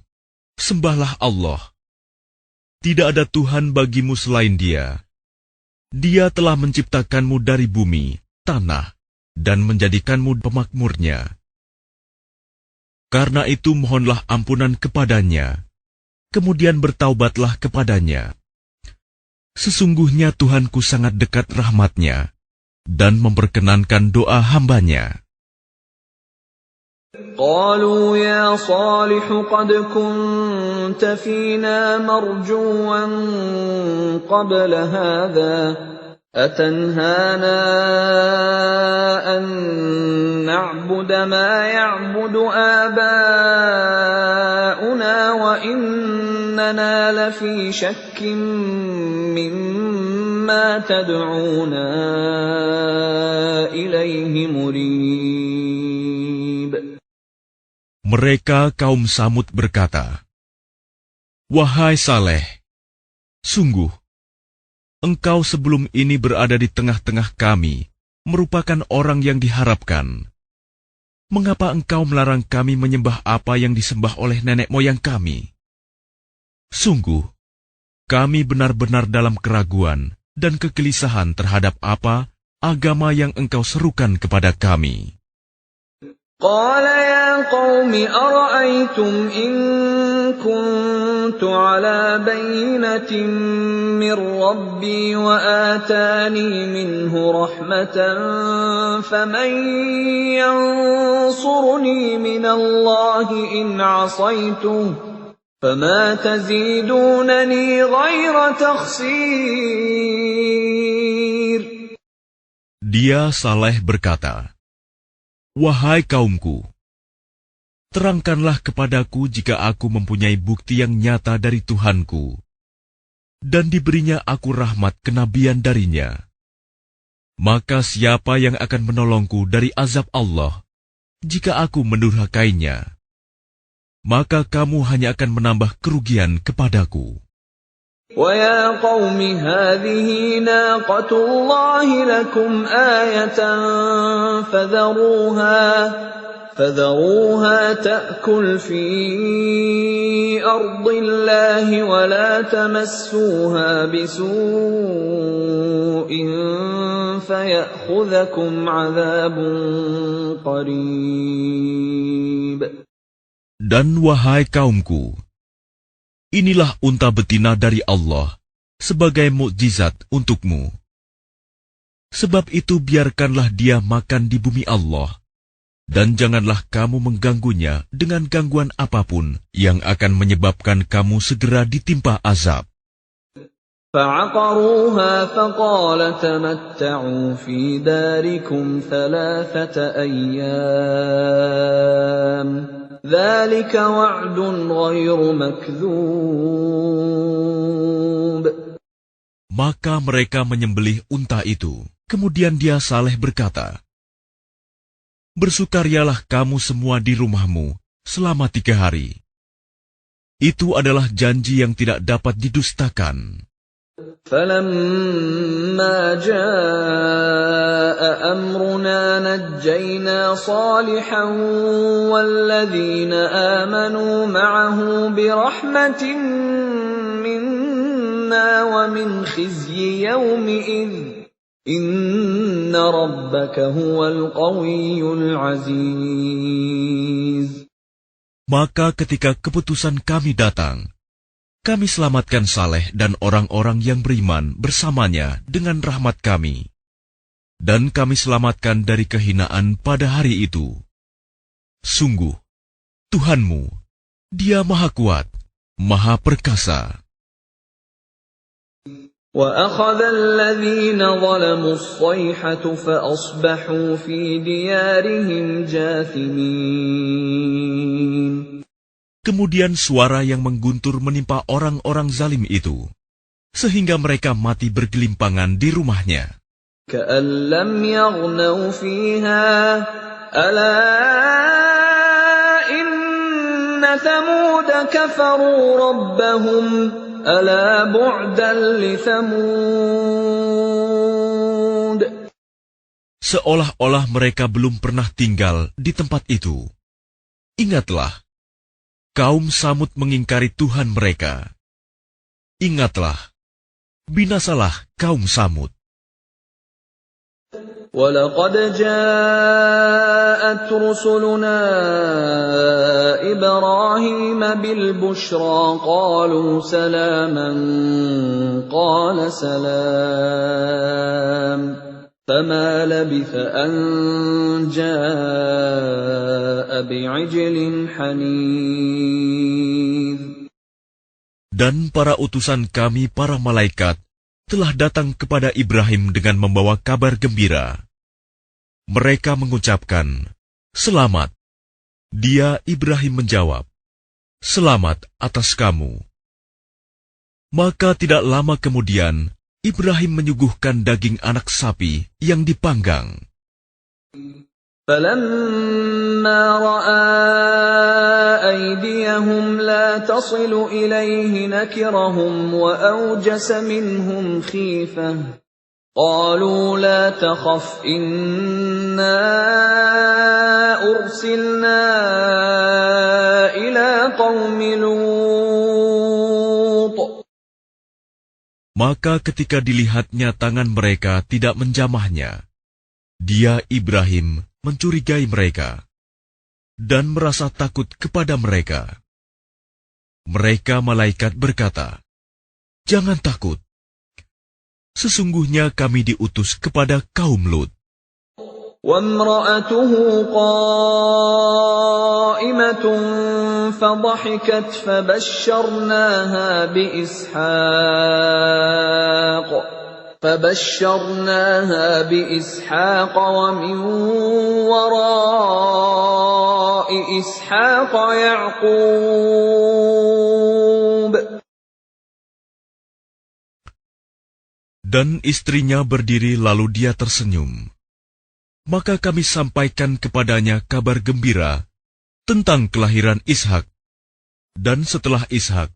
sembahlah Allah. Tidak ada Tuhan bagimu selain Dia. Dia telah menciptakanmu dari bumi, tanah, dan menjadikanmu pemakmurnya. Karena itu mohonlah ampunan kepadanya, kemudian bertaubatlah kepadanya. Sesungguhnya Tuhanku sangat dekat rahmatnya, dan memperkenankan doa hambanya." قالوا يا صالح قد كنت فينا مرجوا قبل هذا أتنهانا أن نعبد ما يعبد آباؤنا وإننا لفي شك مما تدعونا إليه مريب. Mereka kaum Samud berkata, "Wahai Saleh, sungguh, engkau sebelum ini berada di tengah-tengah kami, merupakan orang yang diharapkan. Mengapa engkau melarang kami menyembah apa yang disembah oleh nenek moyang kami? Sungguh, kami benar-benar dalam keraguan dan kegelisahan terhadap apa agama yang engkau serukan kepada kami." قال يا قوم أرأيتم إن كنت على بينة من ربي وآتاني منه رحمة فمن ينصرني من الله إن عصيته فما تزيدونني غير تخسير. Dia Saleh berkata, "Wahai kaumku, terangkanlah kepadaku jika aku mempunyai bukti yang nyata dari Tuhanku, dan diberinya aku rahmat kenabian darinya. Maka siapa yang akan menolongku dari azab Allah, jika aku mendurhakainya? Maka kamu hanya akan menambah kerugian kepadaku." وَيَا قَوْمِ هَٰذِهِ نَاقَةُ اللَّهِ لَكُمْ آيَةً فَذَرُوهَا تَأْكُلْ فِي أَرْضِ اللَّهِ وَلَا تَمَسُّوهَا بِسُوءٍ فَيَأْخُذَكُمْ عَذَابٌ قَرِيبٌ. Dan wahai kaumku, inilah unta betina dari Allah sebagai mukjizat untukmu. Sebab itu biarkanlah dia makan di bumi Allah, dan janganlah kamu mengganggunya dengan gangguan apapun yang akan menyebabkan kamu segera ditimpa azab. فَعَقَرُوهَا فَقَالَ تَمَتَّعُوا فِي دَارِكُمْ 3 أَيَّامٍ ذَلِكَ وَعْدٌ غَيْرُ مَكْذُوبٍ. Maka mereka menyembelih unta itu. Kemudian dia Saleh berkata, "Bersukarialah kamu semua di rumahmu selama 3 hari. Itu adalah janji yang tidak dapat didustakan. فَلَمَّا جَاءَ أَمْرُنَا نَجَّيْنَا صَالِحًا وَالَّذِينَ آمَنُوا مَعَهُ بِرَحْمَةٍ مِنَّا وَمِنْ خِزْيِ يَوْمِئِذٍ إِنَّ رَبَّكَ هُوَ الْقَوِيُّ الْعَزِيزُ. Maka ketika keputusan kami datang, kami selamatkan Saleh dan orang-orang yang beriman bersamanya dengan rahmat kami. Dan kami selamatkan dari kehinaan pada hari itu. Sungguh, Tuhanmu, Dia Maha Kuat, Maha Perkasa. وَأَخَذَ الَّذِينَ ظَلَمُوا الصَّيْحَةُ فَأَصْبَحُوا فِي دِيَارِهِمْ جَاثِمِينَ. Kemudian suara yang mengguntur menimpa orang-orang zalim itu, sehingga mereka mati bergelimpangan di rumahnya. كَأَن لَّمْ يَغْنَوْا فِيهَا أَلَا إِنَّ ثَمُودَ كَفَرُوا رَبَّهُمْ أَلَا بُعْدًا لِثَمُودَ. Seolah-olah mereka belum pernah tinggal di tempat itu. Ingatlah, kaum Samud mengingkari Tuhan mereka. Ingatlah, binasalah kaum Samud. وَلَقَدْ جَاءَتْ رُسُلُنَا إِبْرَاهِيمَ بِالْبُشْرَىٰ قَالُوا سَلَامًا قَالَ سَلَامٌ فَمَا لَبِثَ أَن جَاءَ بِعِجْلٍ حَنِيذٍ. Dan para utusan kami, para malaikat, telah datang kepada Ibrahim dengan membawa kabar gembira. Mereka mengucapkan, "Selamat." Dia, Ibrahim, menjawab, "Selamat atas kamu." Maka tidak lama kemudian, Ibrahim menyuguhkan daging anak sapi yang dipanggang. فَلَمَّا رَأَىٰ أَيْدِيَهُمْ لَا تَصِلُ إِلَيْهِ نَكِرَهُمْ وَأَوْجَسَ مِنْهُمْ خِيفَةً قَالُوا لَا تَخَفْ إِنَّا أُرْسِلْنَا إِلَىٰ قَوْمِ لُوطٍ. Maka ketika dilihatnya tangan mereka tidak menjamahnya, dia, Ibrahim, mencurigai mereka dan merasa takut kepada mereka. Mereka malaikat berkata, "Jangan takut. Sesungguhnya kami diutus kepada kaum Lut." وَامْرَأَتُهُ قَائِمَةٌ فَضَحِكَتْ فَبَشَّرْنَاهَا بِإِسْحَاقَ وَمِنْ وَرَاءِ إِسْحَاقَ يَعْقُوبَ. Dan istrinya berdiri lalu dia tersenyum. Maka kami sampaikan kepadanya kabar gembira tentang kelahiran Ishak. Dan setelah Ishak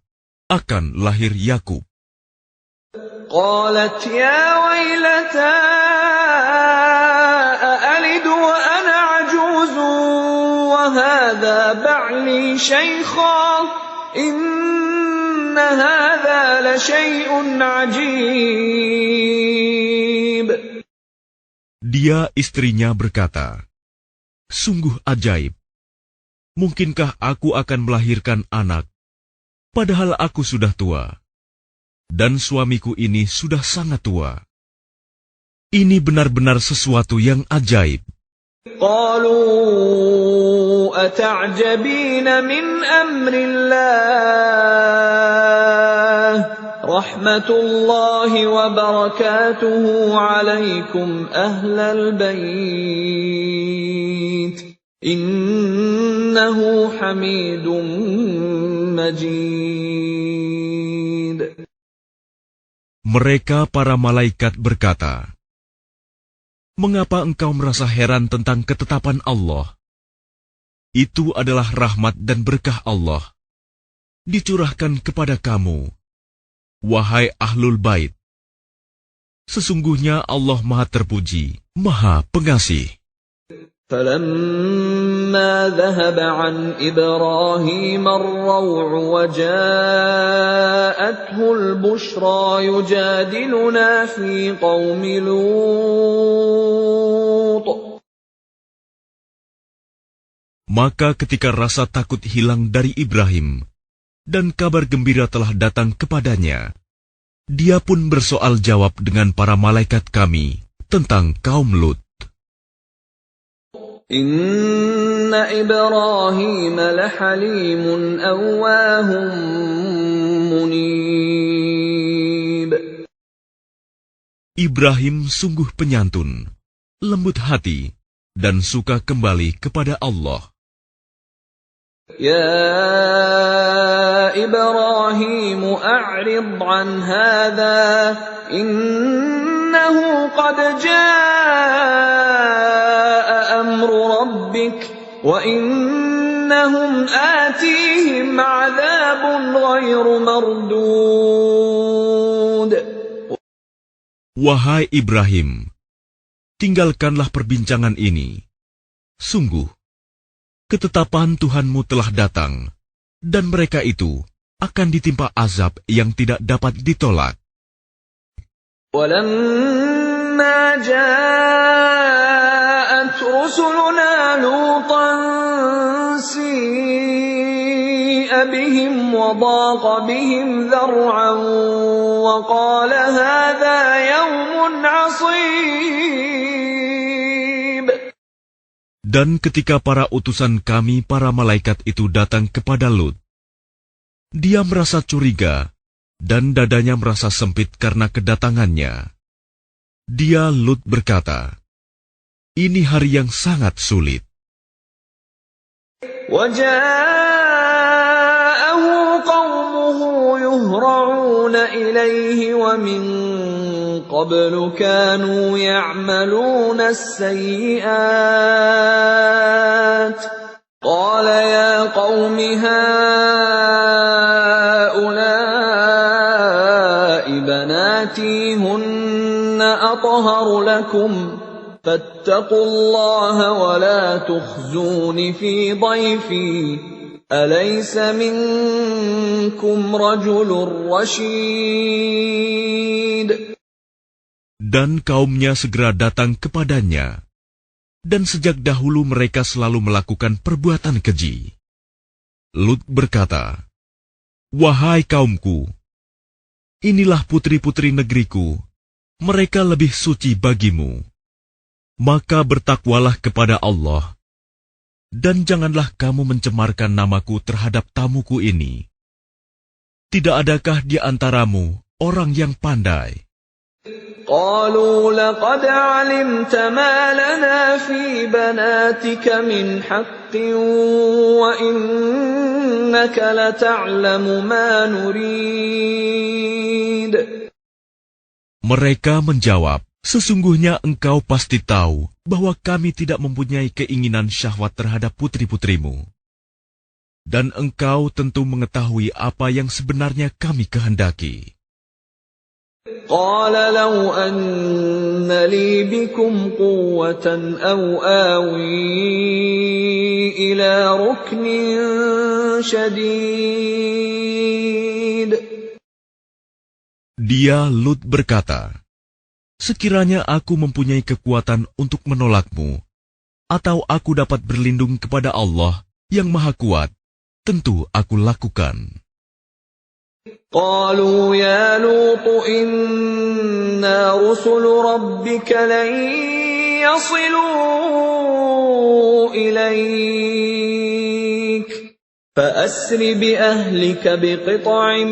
akan lahir Yakub. قالت يا ويلتى أألد وأنا عجوز وهذا بعلي شيخا إن هذا لشيء عجيب. Dia, istrinya, berkata, "Sungguh ajaib. Mungkinkah aku akan melahirkan anak, padahal aku sudah tua? Dan suamiku ini sudah sangat tua. Ini benar-benar sesuatu yang ajaib." قالوا أتعجبين من أمر الله رحمة الله وبركاته عليكم أهل البيت إنه حميد مجيد. Mereka para malaikat berkata, "Mengapa engkau merasa heran tentang ketetapan Allah? Itu adalah rahmat dan berkah Allah. dicurahkan kepada kamu, wahai Ahlul Bait. Sesungguhnya Allah Maha Terpuji, Maha Pengasih. فَلَمَّا ذَهَبَ عَنْ إِبْرَاهِيمَ الرَّوْعُ وَجَاءَتْهُ الْبُشْرَى يُجَادِلُنَا فِي قَوْمِ لُوطٍ. Maka ketika rasa takut hilang dari Ibrahim, dan kabar gembira telah datang kepadanya, dia pun bersoal jawab dengan para malaikat kami tentang kaum Lut. Inna Ibrahim lahalimun awwahum munib. Ibrahim sungguh penyantun, lembut hati, dan suka kembali kepada Allah. Ya Ibrahim a'rid an hadha innahu qad jaa amru rabbik wa innahum atihim 'adzabun ghairu mardud. Wahai Ibrahim, tinggalkanlah perbincangan ini. Sungguh, ketetapan Tuhanmu telah datang, dan mereka itu akan ditimpa azab yang tidak dapat ditolak. وَلَمَّا جَاءَتْ رُسُلُنَا لُوطًا سِيءَ بِهِمْ وَضَاقَ بِهِمْ ذَرْعًا وَقَالَ هَذَا يَوْمٌ عَصِيبٌ. Dan ketika para utusan kami, para malaikat itu datang kepada Lut, dia merasa curiga, dan dadanya merasa sempit karena kedatangannya. Dia, Lut, berkata, "Ini hari yang sangat sulit." وَجَاءَهُ قَوْمُهُ يُهْرَعُونَ إِلَيْهِ وَمِنْ قَبْلُ كَانُوا يَعْمَلُونَ السَّيِّئَاتِ قَالَ يَا قَوْمِ هَؤُلَاءِ بَنَاتِي هُنَّ أَطْهَرُ لَكُمْ فَاتَّقُوا اللَّهَ وَلَا تُخْزُونِ فِي ضَيْفِي أَلَيْسَ مِنكُمْ رَجُلٌ رَّشِيدٌ. Dan kaumnya segera datang kepadanya, dan sejak dahulu mereka selalu melakukan perbuatan keji. Lut berkata, "Wahai kaumku, inilah putri-putri negeriku, mereka lebih suci bagimu. Maka bertakwalah kepada Allah, dan janganlah kamu mencemarkan namaku terhadap tamuku ini. Tidak adakah di antaramu orang yang pandai?" قالوا لقد علمت ما لنا في بناتك من حق وإنك لتعلم ما نريد. Mereka menjawab, "Sesungguhnya engkau pasti tahu bahwa kami tidak mempunyai keinginan syahwat terhadap putri-putrimu. Dan engkau tentu mengetahui apa yang sebenarnya kami kehendaki." قال لو أن لي بكم قوة أو آوي إلى ركن شديد. Dia, Lut, berkata, "Sekiranya aku mempunyai kekuatan untuk menolakmu, atau aku dapat berlindung kepada Allah yang Maha Kuat, tentu aku lakukan." قالوا يا لوط إنا رسل ربك لن يصلوا إليك فأسر بأهلك بقطع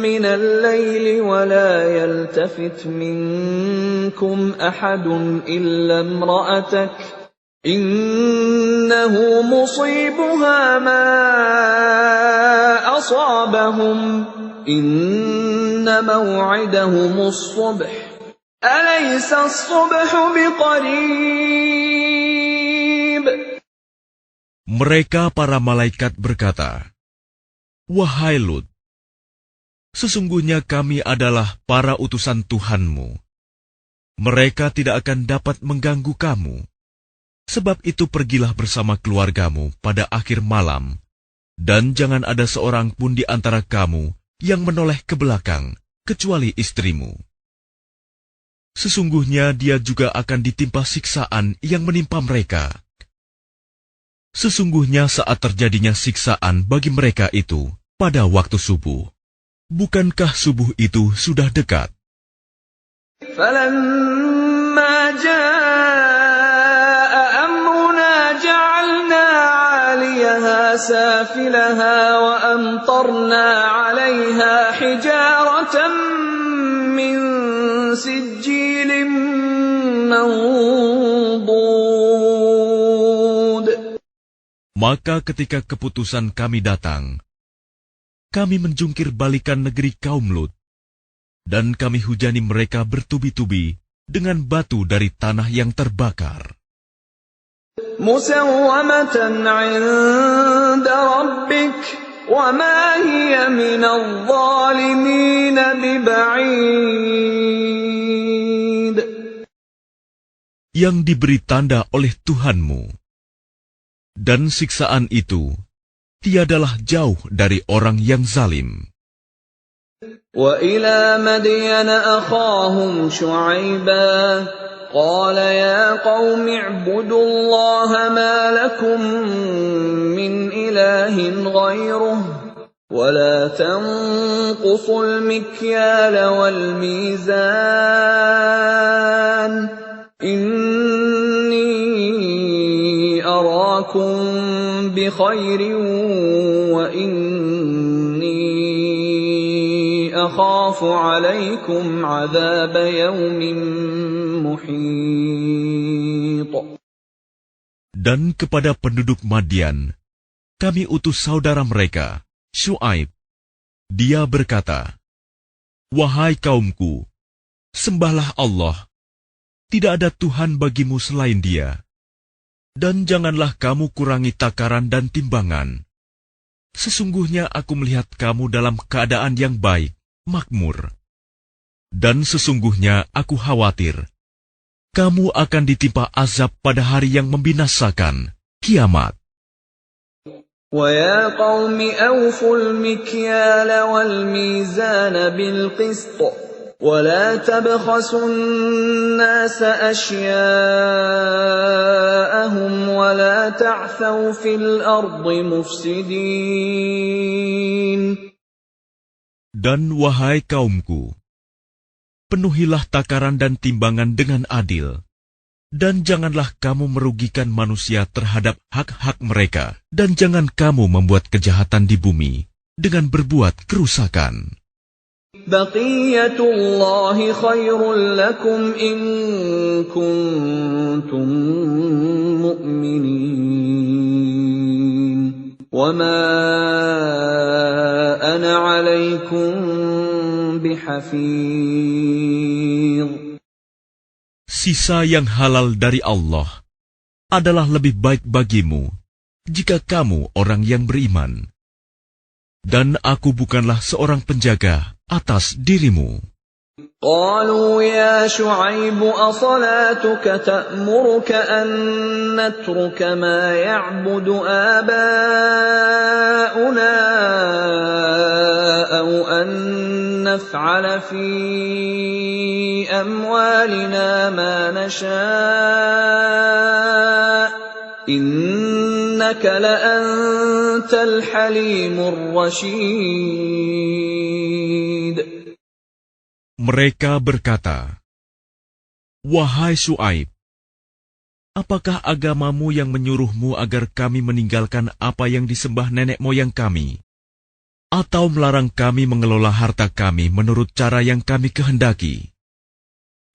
من الليل ولا يلتفت منكم أحد إلا امرأتك إنه مصيبها ما أصابهم إن موعدهم الصبح أليس الصبح بقريب. Mereka para malaikat berkata, Wahai Lut, sesungguhnya kami adalah para utusan Tuhanmu. Mereka tidak akan dapat mengganggu kamu. Sebab itu pergilah bersama keluargamu pada akhir malam, dan jangan ada seorang pun di antara kamu yang menoleh ke belakang, kecuali istrimu. Sesungguhnya dia juga akan ditimpa siksaan yang menimpa mereka. Sesungguhnya saat terjadinya siksaan bagi mereka itu pada waktu subuh. Bukankah subuh itu sudah dekat? فَلَمَّا جَاءَ أَمْرُنَا جَعَلْنَا عَالِيَهَا سَافِلَهَا وَأَمْطَرْنَا عَلَيْهَا حِجَارَةً مِّن سِجِّيلٍ مَّنضُودٍ. Maka ketika keputusan kami datang, kami menjungkir balikan negeri kaum Lut, dan kami hujani mereka bertubi-tubi dengan batu dari tanah yang terbakar. مُّسَوَّمَةً عِندَ رَبِّكَ وَمَا هِيَ مِنَ الظَّالِمِينَ بِبَعِيدٍ. Yang diberi tanda oleh Tuhanmu. Dan siksaan itu tiadalah jauh dari orang yang zalim. وَإِلَى مَدْيَنَ أَخَاهُمْ شُعَيْبًا قَالَ يَا قَوْمِ اعْبُدُوا اللَّهَ مَا لَكُمْ مِنْ إِلَٰهٍ غَيْرُهُ وَلَا تَنقُصُوا الْمِكْيَالَ وَالْمِيزَانَ إِنِّي أَرَاكُمْ بِخَيْرٍ وَإِنِّي أَخَافُ عَلَيْكُمْ عَذَابَ يَوْمٍ مُحِيطٍ. Dan kepada penduduk Madian, kami utus saudara mereka, Syuaib. Dia berkata, "Wahai kaumku, sembahlah Allah. Tidak ada Tuhan bagimu selain Dia. Dan janganlah kamu kurangi takaran dan timbangan. Sesungguhnya aku melihat kamu dalam keadaan yang baik, makmur. Dan sesungguhnya aku khawatir, kamu akan ditimpa azab pada hari yang membinasakan, kiamat." وَيَا قَوْمِ أَوْفُوا الْمِكْيَالَ وَالْمِيزَانَ بِالْقِسْطِ وَلَا تَبْخَسُوا النَّاسَ أَشْيَاءَهُمْ وَلَا تَعْثَوْا فِي الْأَرْضِ مُفْسِدِينَ. Dan wahai kaumku, penuhilah takaran dan timbangan dengan adil, dan janganlah kamu merugikan manusia terhadap hak-hak mereka, dan jangan kamu membuat kejahatan di bumi dengan berbuat kerusakan. بَقِيَّةُ اللَّهِ خَيْرٌ لَكُمْ إِن كُنتُم مُّؤْمِنِينَ وَمَا أَنَا عَلَيْكُمْ بِحَفِيظٍ. Sisa yang halal dari Allah adalah lebih baik bagimu jika kamu orang yang beriman. Dan aku bukanlah seorang penjaga atas dirimu. قالوا يا شعيب أصلاتك تأمرك أن نترك ما يعبد آباؤنا أو أن نفعل في أموالنا ما نشاء إنك لأنت الحليم الرشيد. Mereka berkata, "Wahai Syuaib, apakah agamamu yang menyuruhmu agar kami meninggalkan apa yang disembah nenek moyang kami, atau melarang kami mengelola harta kami menurut cara yang kami kehendaki?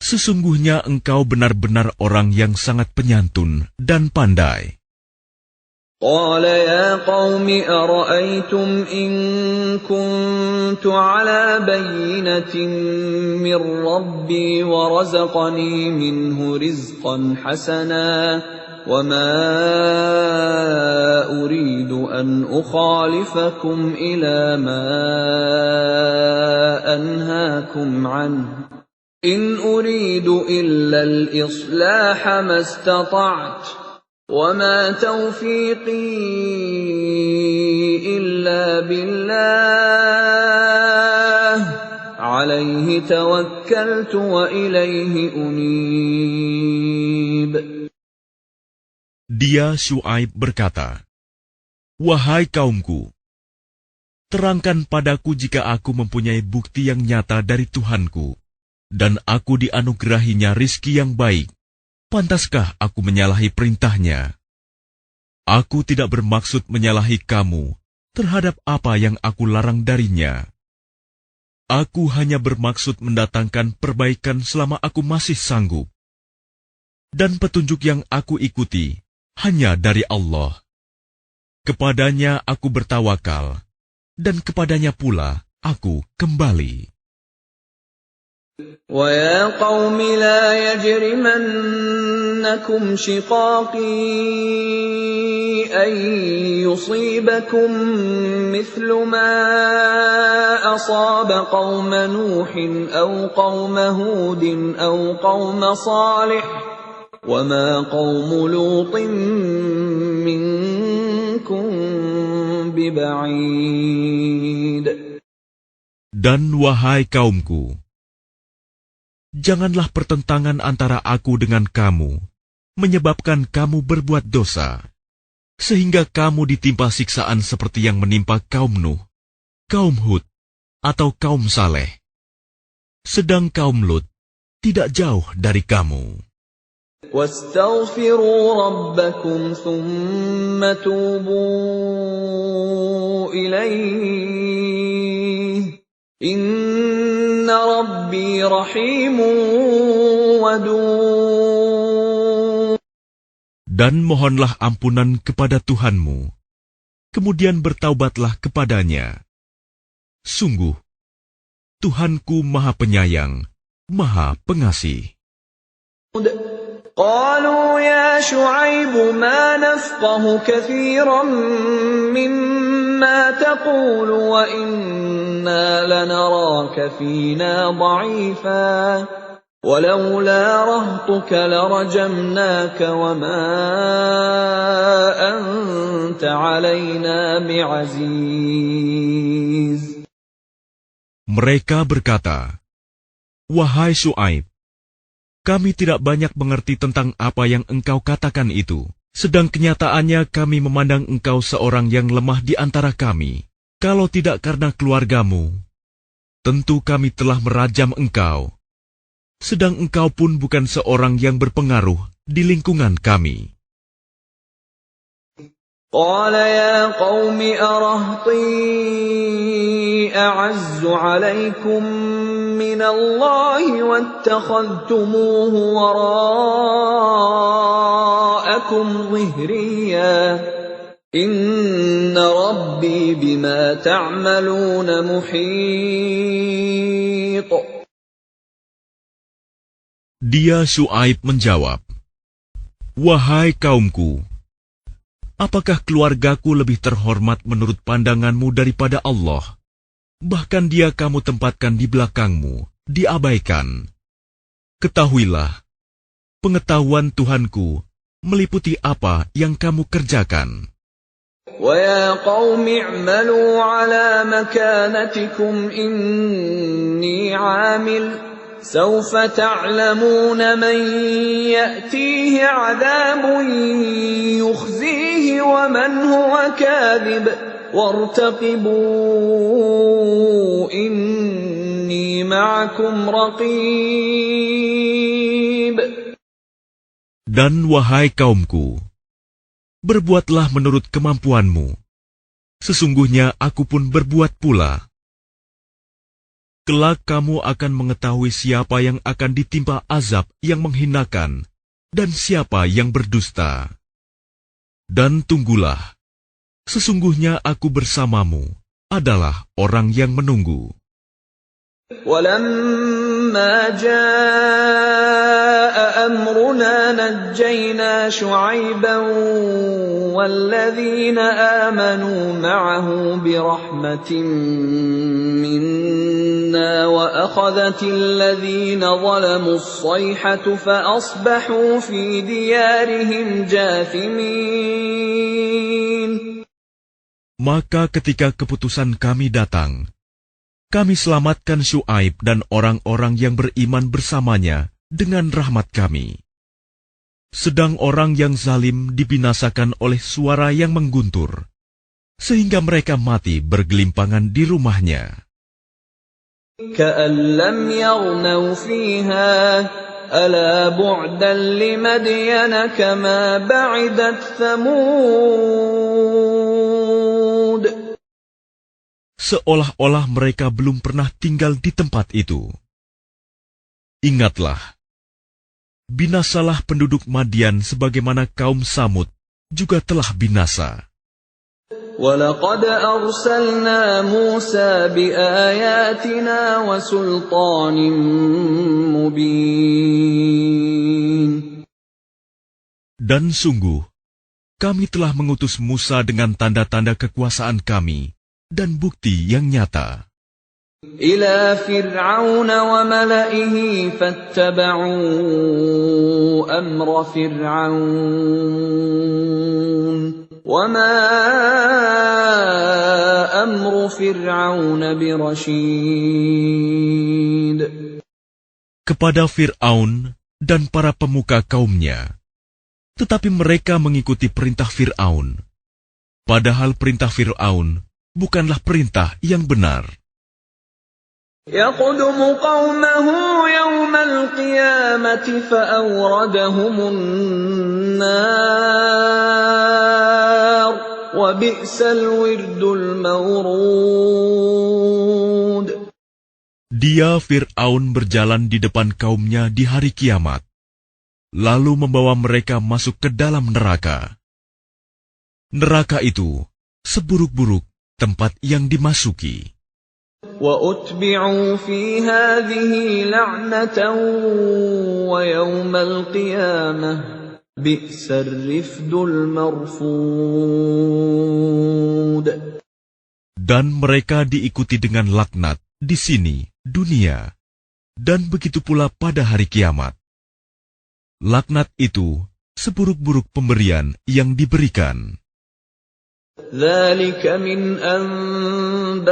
Sesungguhnya engkau benar-benar orang yang sangat penyantun dan pandai." قال يا قوم أرأيتم إن كنت على بينة من ربي ورزقني منه رزقا حسنا وَمَا أُرِيدُ أَنْ أُخَالِفَكُمْ إِلَى مَا أَنْهَاكُمْ عَنْهُ إِنْ أُرِيدُ إِلَّا الْإِصْلَاحَ مَا اسْتَطَعْتُ وَمَا تَوْفِيقِي إِلَّا بِاللَّهِ عَلَيْهِ تَوَكَّلْتُ وَإِلَيْهِ أُنِيبُ. Dia Syuaib berkata, "Wahai kaumku, terangkan padaku jika aku mempunyai bukti yang nyata dari Tuhanku, dan aku dianugerahinya rizki yang baik. Pantaskah aku menyalahi perintahnya? Aku tidak bermaksud menyalahi kamu terhadap apa yang aku larang darinya. Aku hanya bermaksud mendatangkan perbaikan selama aku masih sanggup. Dan petunjuk yang aku ikuti hanya dari Allah. Kepadanya aku bertawakal, dan kepadanya pula aku kembali." وَيَا قَوْمِ لَا يَجْرِمَنَّكُمْ شِقَاقِي أَن يُصِيبَكُم مِّثْلُ مَا أَصَابَ قَوْمَ نُوحٍ أَوْ قَوْمَ هُودٍ أَوْ قَوْمَ صَالِحٍ وَمَا قَوْمُ لُوطٍ مِّنكُم بِبَعِيدٍ. Dan wahai kaumku, janganlah pertentangan antara aku dengan kamu menyebabkan kamu berbuat dosa, sehingga kamu ditimpa siksaan seperti yang menimpa kaum Nuh, kaum Hud, atau kaum Saleh. Sedang kaum Lut tidak jauh dari kamu. وَاسْتَغْفِرُوا رَبَّكُمْ ثُمَّ تُوبُوا إِلَيْهِ إِنَّ رَبِّي رَحِيمٌ وَدُودٌ. Dan mohonlah ampunan kepada Tuhanmu, kemudian bertaubatlah kepadanya. Sungguh, Tuhanku Maha Penyayang, Maha Pengasih. قالوا يا شعيب ما نفقه كثيرا مما تقول وإنا لنراك فينا ضعيفا ولولا رهطك لرجمناك وما أنت علينا بعزيز. Mereka berkata, "Wahai Syuaib, kami tidak banyak mengerti tentang apa yang engkau katakan itu. Sedang kenyataannya kami memandang engkau seorang yang lemah di antara kami. Kalau tidak karena keluargamu, tentu kami telah merajam engkau. Sedang engkau pun bukan seorang yang berpengaruh di lingkungan kami." قال يا قوم أرهطي أعز عليكم من الله واتخذتموه وراءكم ظهريا إن ربي بما تعملون محيط. Dia Syuaib menjawab, "Wahai kaumku, apakah keluargaku lebih terhormat menurut pandanganmu daripada Allah? Bahkan dia kamu tempatkan di belakangmu, diabaikan. Ketahuilah, pengetahuan Tuhanku meliputi apa yang kamu kerjakan." وَيَا قَوْمِ اعْمَلُوا عَلَى مَكَانَتِكُمْ إِنِّي عَامِلٌ سَوْفَ تَعْلَمُونَ مَنْ يَأْتِيهِ عَذَابٌ يُخْزِيهِ وَمَنْ هُوَ كَاذِبٌ وَارْتَقِبُوا إِنِّي مَعَكُمْ رَقِيبٌ. Dan wahai kaumku, berbuatlah menurut kemampuanmu. Sesungguhnya aku pun berbuat pula. Kelak kamu akan mengetahui siapa yang akan ditimpa azab yang menghinakan dan siapa yang berdusta. Dan tunggulah, sesungguhnya aku bersamamu adalah orang yang menunggu. وَلَمَّا جَاءَ أَمْرُنَا أمرنا نجينا شعيبا والذين آمنوا معه برحمة منا وأخذت الذين ظلموا الصيحة فأصبحوا في ديارهم جاثمين. Maka ketika keputusan kami datang, kami selamatkan Syuaib dan orang-orang yang beriman bersamanya dengan rahmat kami. Sedang orang yang zalim dibinasakan oleh suara yang mengguntur, sehingga mereka mati bergelimpangan di rumahnya. كَأَن لَّمْ يَغْنَوْا فِيهَا أَلَا بُعْدًا لِّمَدْيَنَ كَمَا بَعِدَتْ ثَمُودُ. Seolah-olah mereka belum pernah tinggal di tempat itu. Ingatlah, binasalah penduduk Madian sebagaimana kaum Samud juga telah binasa. وَلَقَدْ أَرْسَلْنَا مُوسَى بِآيَاتِنَا وَسُلْطَانٍ مُبِينٍ. Dan sungguh, kami telah mengutus Musa dengan tanda-tanda kekuasaan kami dan bukti yang nyata. إِلَى فِرْعَوْنَ وَمَلَئِهِ فَاتَّبَعُوا أَمْرَ فِرْعَوْنَ وَمَا أَمْرُ فِرْعَوْنَ بِرَشِيدٍ. Kepada Fir'aun dan para pemuka kaumnya, tetapi mereka mengikuti perintah Fir'aun, padahal perintah Fir'aun bukanlah perintah yang benar. يَقْدُمُ قَوْمَهُ يَوْمَ الْقِيَامَةِ فَأَوْرَدَهُمُ النَّارَ وَبِئْسَ الْوِرْدُ الْمَوْرُودُ. Dia Fir'aun berjalan di depan kaumnya di hari kiamat, lalu membawa mereka masuk ke dalam neraka. Neraka itu seburuk-buruk tempat yang dimasuki. وَأُتْبِعُوا فِي هَذِهِ لَعْنَةً وَيَوْمَ الْقِيَامَةِ بِئْسَ الرِّفْدُ الْمَرْفُودُ. Dan mereka diikuti dengan laknat di sini, dunia, dan begitu pula pada hari kiamat. Laknat itu seburuk-buruk pemberian yang diberikan. ذَلِكَ مِنْ أَنْبَاءِ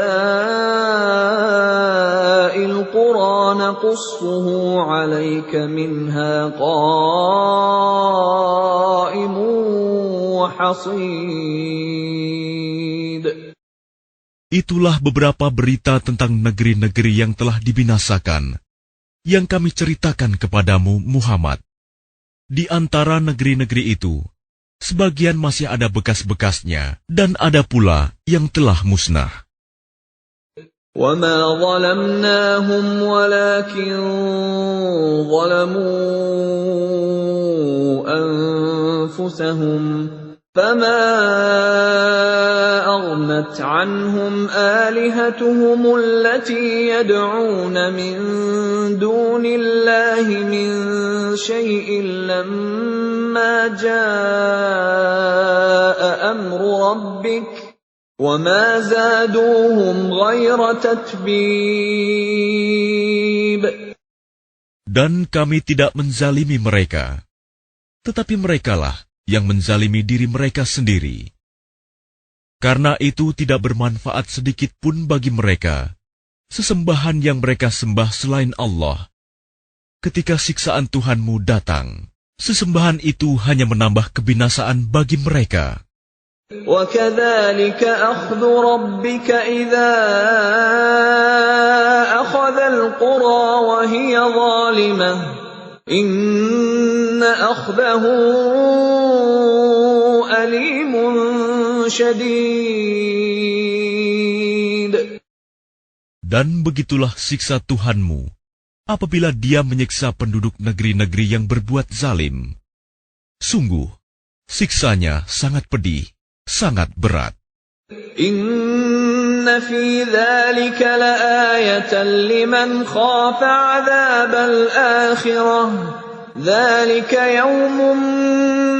الْقُرَى نَقُصُّهُ عَلَيْكَ مِنْهَا قَائِمٌ وَحَصِيدٌ. Itulah beberapa berita tentang negeri-negeri yang telah dibinasakan, yang kami ceritakan kepadamu, Muhammad. Di antara negeri-negeri itu, sebagian masih ada bekas-bekasnya, dan ada pula yang telah musnah. وَمَا ظَلَمْنَاهُمْ وَلَكِنْ ظَلَمُوا أَنفُسَهُمْ فَمَا أَغْنَتْ عَنْهُمْ آلِهَتُهُمُ الَّتِي يَدْعُونَ مِنْ دُونِ اللَّهِ مِنْ شَيْءٍ لَمَّا جَاءَ أَمْرُ رَبِّكَ وَمَا زَادُوهُمْ غَيْرَ تَتْبِيبٍ. Dan kami tidak menzalimi mereka, tetapi merekalah yang menzalimi diri mereka sendiri. Karena itu tidak bermanfaat sedikit pun bagi mereka sesembahan yang mereka sembah selain Allah. Ketika siksaan Tuhanmu datang, sesembahan itu hanya menambah kebinasaan bagi mereka. وَكَذَلِكَ أَخْذُ رَبِّكَ إِذَا أَخَذَ الْقُرَى وَهِيَ ظَالِمَةٌ إِنَّ أَخْذَهُ أَلِيمٌ شَدِيدٌ. Dan begitulah siksa Tuhanmu apabila Dia menyiksa penduduk negeri-negeri yang berbuat zalim. Sungguh, siksanya sangat pedih, sangat berat. إِنَّ فِي ذَلِكَ لَآيَةً لِمَنْ خَافَ عَذَابَ الْآخِرَةِ ذلك يوم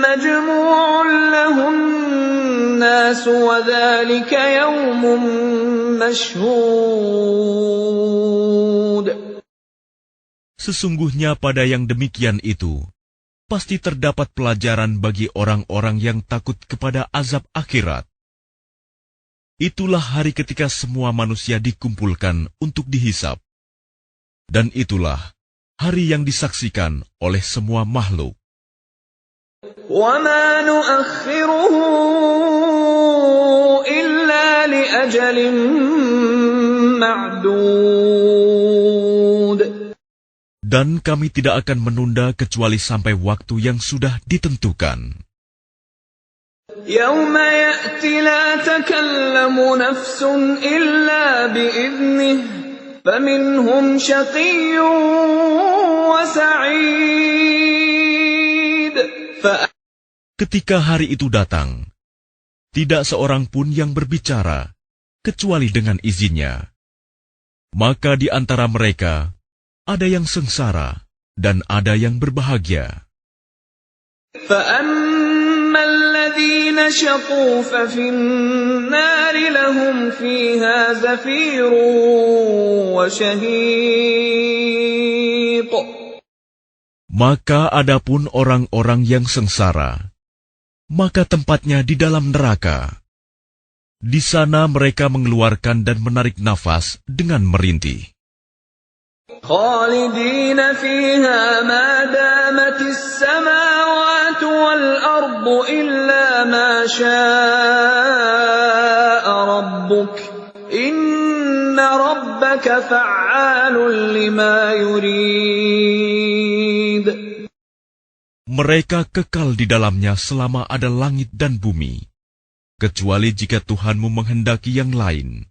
مجموع له الناس وذلك يوم مشهود. Sesungguhnya pada yang demikian itu, pasti terdapat pelajaran bagi orang-orang yang takut kepada azab akhirat. Itulah hari ketika semua manusia dikumpulkan untuk dihisap. Dan itulah hari yang disaksikan oleh semua makhluk. وَمَا نُؤَخِّرُهُ إِلَّا لِأَجَلٍ مَّعْدُودٍ. Dan kami tidak akan menunda kecuali sampai waktu yang sudah ditentukan. يَوْمَ يَأْتِ لَا تَكَلَّمُ نَفْسٌ إِلَّا بِإِذْنِهِ فَمِنْهُمْ شَقِيٌّ وَسَعِيدٌ. Ketika hari itu datang, tidak seorang pun yang berbicara kecuali dengan izinnya. Maka di antara mereka ada yang sengsara dan ada yang berbahagia. فَأَمَّا الَّذِينَ شَقُوا فَفِي النَّارِ لَهُمْ فِيهَا زَفِيرٌ وَشَهِيقٌ. Maka adapun orang-orang yang sengsara, maka tempatnya di dalam neraka. Di sana mereka mengeluarkan dan menarik nafas dengan merintih. خالدين فيها ما دامت السماوات والأرض إلا ما شاء ربك إن ربك فعال لما يريد. Mereka kekal di dalamnya selama ada langit dan bumi, kecuali jika Tuhanmu menghendaki yang lain.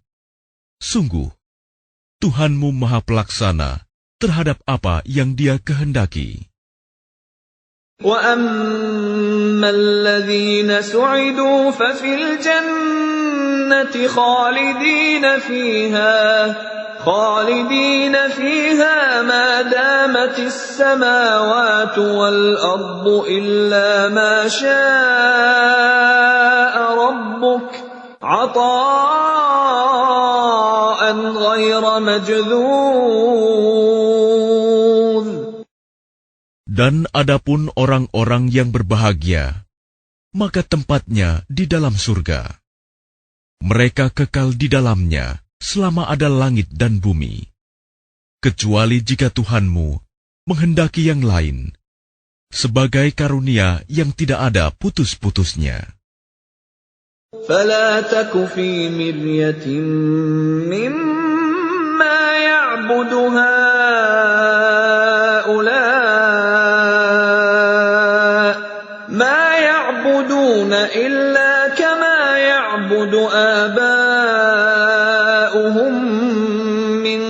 Sungguh, Tuhanmu Maha Pelaksana terhadap apa yang Dia kehendaki. وَأَمَّا الَّذِينَ سُعِدُوا فَفِي الْجَنَّةِ خَالِدِينَ فِيهَا مَا دَامَتِ السَّمَاوَاتُ وَالْأَرْضُ إِلَّا مَا شَاءَ رَبُّكَ عَطَاءً غَيْرَ مَجْذُوذٍ. Dan adapun orang-orang yang berbahagia, maka tempatnya di dalam surga. Mereka kekal di dalamnya selama ada langit dan bumi, kecuali jika Tuhanmu menghendaki yang lain, sebagai karunia yang tidak ada putus-putusnya. فَلَا تَكُ فِي مِرْيَةٍ مِّمَّا يَعْبُدُ هَٰؤُلَاءِ مَا يَعْبُدُونَ إِلَّا كَمَا يَعْبُدُ آبَاؤُهُم مِّن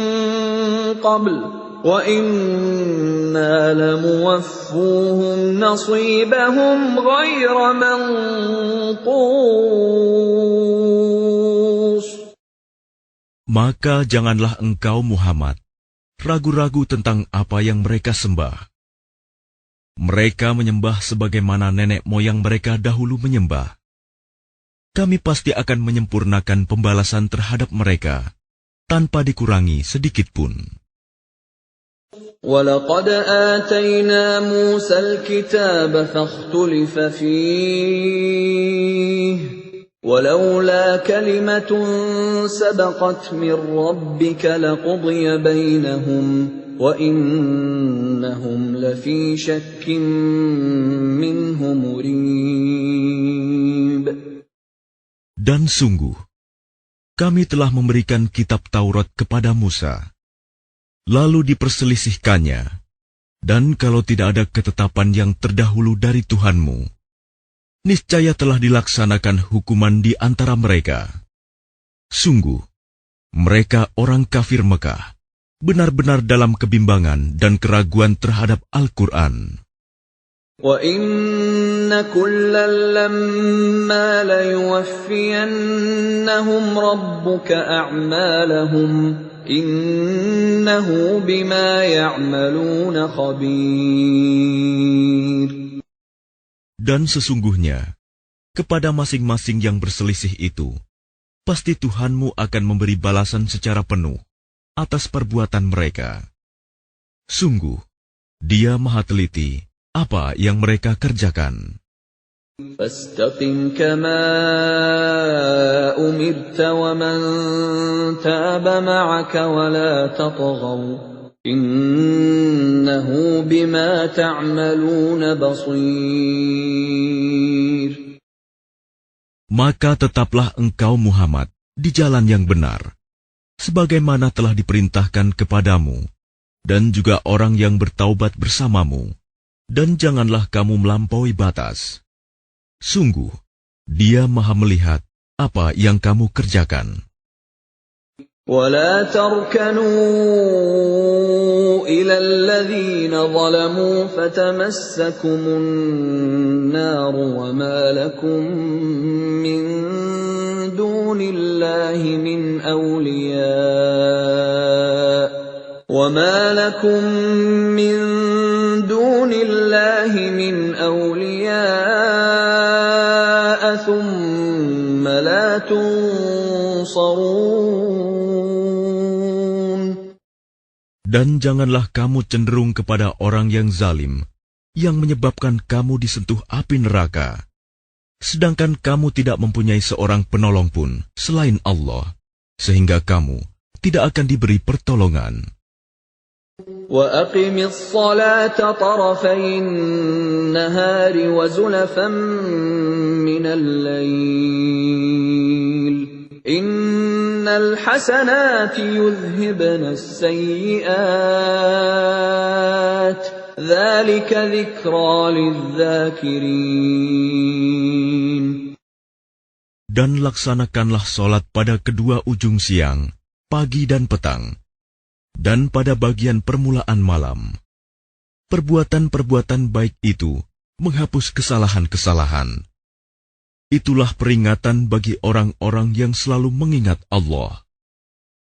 قَبْلُ وَإِنَّا لَمُوَفُّوهُمْ نَصِيبَهُمْ غَيْرَ مَنقُوصٍ. Maka janganlah engkau Muhammad ragu-ragu tentang apa yang mereka sembah. Mereka menyembah sebagaimana nenek moyang mereka dahulu menyembah. Kami pasti akan menyempurnakan pembalasan terhadap mereka tanpa dikurangi sedikitpun. وَلَقَدْ آتَيْنَا مُوسَى الْكِتَابَ فَاخْتُلِفَ فِيهِ وَلَوْلَا كَلِمَةٌ سَبَقَتْ مِنْ رَبِّكَ لَقُضِيَ بَيْنَهُمْ وَإِنَّهُمْ لَفِي شَكٍّ مِّنْهُ مُرِيبٍ. Dan sungguh, kami telah memberikan kitab Taurat kepada Musa. Lalu diperselisihkannya, dan kalau tidak ada ketetapan yang terdahulu dari Tuhanmu, niscaya telah dilaksanakan hukuman di antara mereka. Sungguh, mereka orang kafir Mekah, benar-benar dalam kebimbangan dan keraguan terhadap Al-Quran. وَإِنَّ كُلًّا لَّمَّا لَيُوَفِّيَنَّهُمْ رَبُّكَ أَعْمَالَهُمْ innahu bima ya'maluna khabir. Dan sesungguhnya, kepada masing-masing yang berselisih itu, pasti Tuhanmu akan memberi balasan secara penuh atas perbuatan mereka. Sungguh, Dia Maha Teliti apa yang mereka kerjakan. فاستقم كما أمرت ومن تاب معك ولا تطغوا إنه بما تعملون بصير. Maka tetaplah engkau Muhammad di jalan yang benar, sebagaimana telah diperintahkan kepadamu, dan juga orang yang bertaubat bersamamu, dan janganlah kamu melampaui batas. Sungguh, Dia Maha melihat apa yang kamu kerjakan. ولا تركنوا إلى الذين ظلموا فتمسكم النار وما لكم من دون الله من أولياء ثم لا تنصرون. Dan janganlah kamu cenderung kepada orang yang zalim, yang menyebabkan kamu disentuh api neraka, sedangkan kamu tidak mempunyai seorang penolong pun selain Allah, sehingga kamu tidak akan diberi pertolongan. وَأَقِمِ الصَّلَاةَ طَرَفَيِ النَّهَارِ وَزُلَفًا مِّنَ اللَّيْلِ إِنَّ الْحَسَنَاتِ يُذْهِبْنَ السَّيِّئَاتِ ذَلِكَ ذِكْرَى لِلذَّاكِرِينَ. Dan laksanakanlah solat pada kedua ujung siang, pagi dan petang, dan pada bagian permulaan malam. Perbuatan-perbuatan baik itu menghapus kesalahan-kesalahan. Itulah peringatan bagi orang-orang yang selalu mengingat Allah.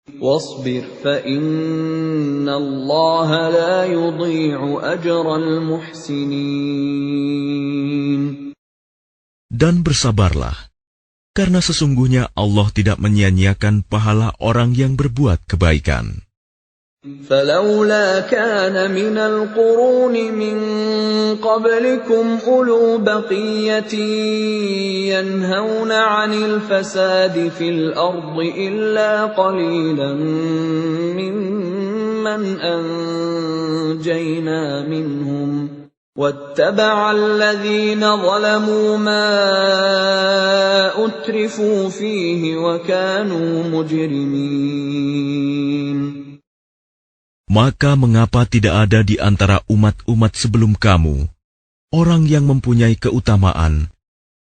وَاصْبِرْ فَإِنَّ اللَّهَ لَا يُضِيعُ أَجْرَ الْمُحْسِنِينَ. Dan bersabarlah, karena sesungguhnya Allah tidak menyia-nyiakan pahala orang yang berbuat kebaikan. فَلَوْلَا كَانَ مِنَ الْقُرُونِ مِنْ قَبْلِكُمْ أُولُو بَقِيَّةٍ يَنْهَوْنَ عَنِ الْفَسَادِ فِي الْأَرْضِ إِلَّا قَلِيلًا مِّمَّنْ أَنْجَيْنَا مِنْهُمْ وَاتَّبَعَ الَّذِينَ ظَلَمُوا مَا أُتْرِفُوا فِيهِ وَكَانُوا مُجْرِمِينَ. Maka mengapa tidak ada di antara umat-umat sebelum kamu orang yang mempunyai keutamaan,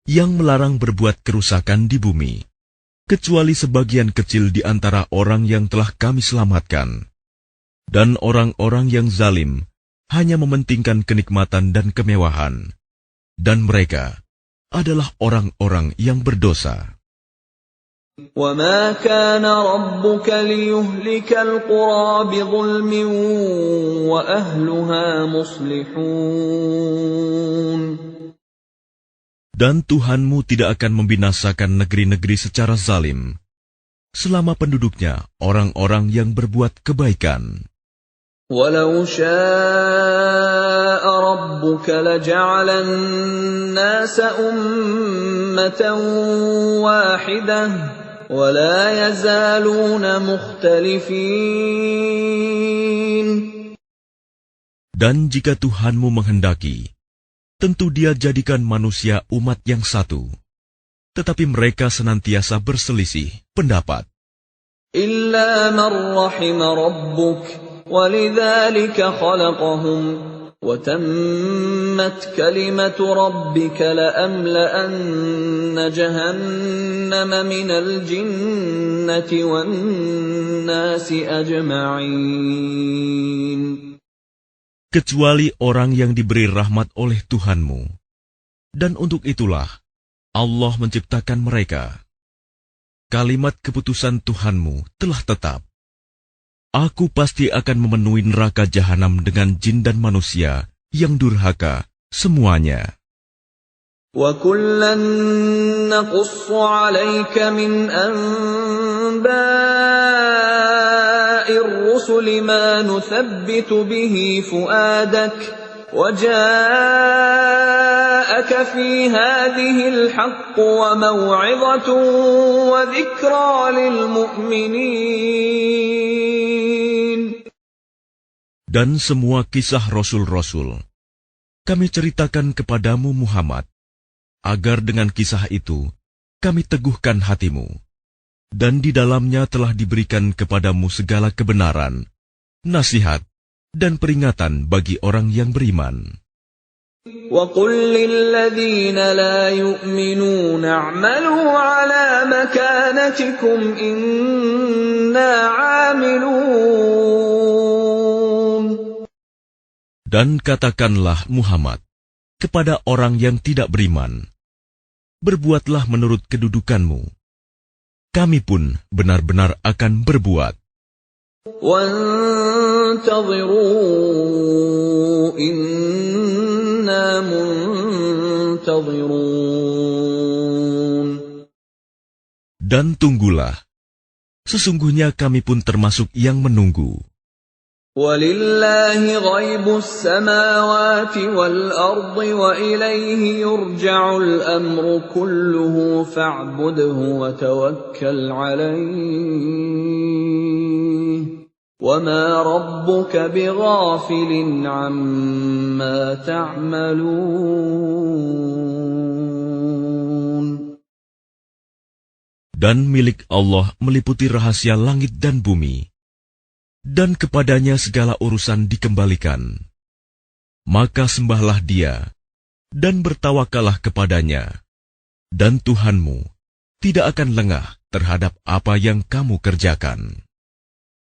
yang melarang berbuat kerusakan di bumi, kecuali sebagian kecil di antara orang yang telah kami selamatkan. Dan orang-orang yang zalim hanya mementingkan kenikmatan dan kemewahan, dan mereka adalah orang-orang yang berdosa. وَمَا كَانَ رَبُّكَ لِيُهْلِكَ الْقُرَى بِظُلْمٍ وَأَهْلُهَا مُصْلِحُونَ. Dan Tuhanmu tidak akan membinasakan negeri-negeri secara zalim, selama penduduknya orang-orang yang berbuat kebaikan. وَلَوْ شَاءَ رَبُّكَ لَجَعَلَ النَّاسَ أُمَّةً وَاحِدَةً وَلَا يَزَالُونَ مُخْتَلِفِينَ. Dan jika Tuhanmu menghendaki, tentu Dia jadikan manusia umat yang satu, tetapi mereka senantiasa berselisih pendapat. إِلَّا مَنْ رَحِمَ رَبُّكَ وَلِذَلِكَ خَلَقَهُمْ وَتَمَّتْ كَلِمَةُ رَبِّكَ لَأَمْلَأَنَّ جَهَنَّمَ مِنَ الْجِنَّةِ وَالنَّاسِ أَجْمَعِينَ. Kecuali orang yang diberi rahmat oleh Tuhanmu, dan untuk itulah Allah menciptakan mereka. Kalimat keputusan Tuhanmu telah tetap, Aku pasti akan memenuhi neraka jahanam dengan jin dan manusia yang durhaka semuanya. وَكُلًّا نَّقُصُّ عَلَيْكَ مِنْ أَنبَاءِ الرُّسُلِ مَا نُثَبِّتُ بِهِ فُؤَادَكَ وَجَاءَكَ فِي هَٰذِهِ الْحَقُّ وَمَوْعِظَةٌ وَذِكْرَىٰ لِلْمُؤْمِنِينَ. Dan semua kisah Rasul-Rasul kami ceritakan kepadamu Muhammad, agar dengan kisah itu kami teguhkan hatimu, dan di dalamnya telah diberikan kepadamu segala kebenaran, nasihat, dan peringatan bagi orang yang beriman. وَقُل لِّلَّذِينَ لَا يُؤْمِنُونَ اعْمَلُوا عَلَىٰ مَكَانَتِكُمْ إِنَّا عَامِلُونَ. Dan katakanlah Muhammad kepada orang yang tidak beriman, berbuatlah menurut kedudukanmu. Kami pun benar-benar akan berbuat. وَانتَظِرُوا إِنَّا مُنتَظِرُونَ. Dan tunggulah, sesungguhnya kami pun termasuk yang menunggu. وَلِلَّهِ غَيْبُ السَّمَاوَاتِ وَالْأَرْضِ وَإِلَيْهِ يُرْجَعُ الْأَمْرُ كُلُّهُ فَاعْبُدْهُ وَتَوَكَّلْ عَلَيْهِ وَمَا رَبُّكَ بِغَافِلٍ عَمَّا تَعْمَلُونَ. Dan milik Allah meliputi rahasia langit dan bumi, dan kepadanya segala urusan dikembalikan. Maka sembahlah Dia, dan bertawakallah kepadanya, dan Tuhanmu tidak akan lengah terhadap apa yang kamu kerjakan.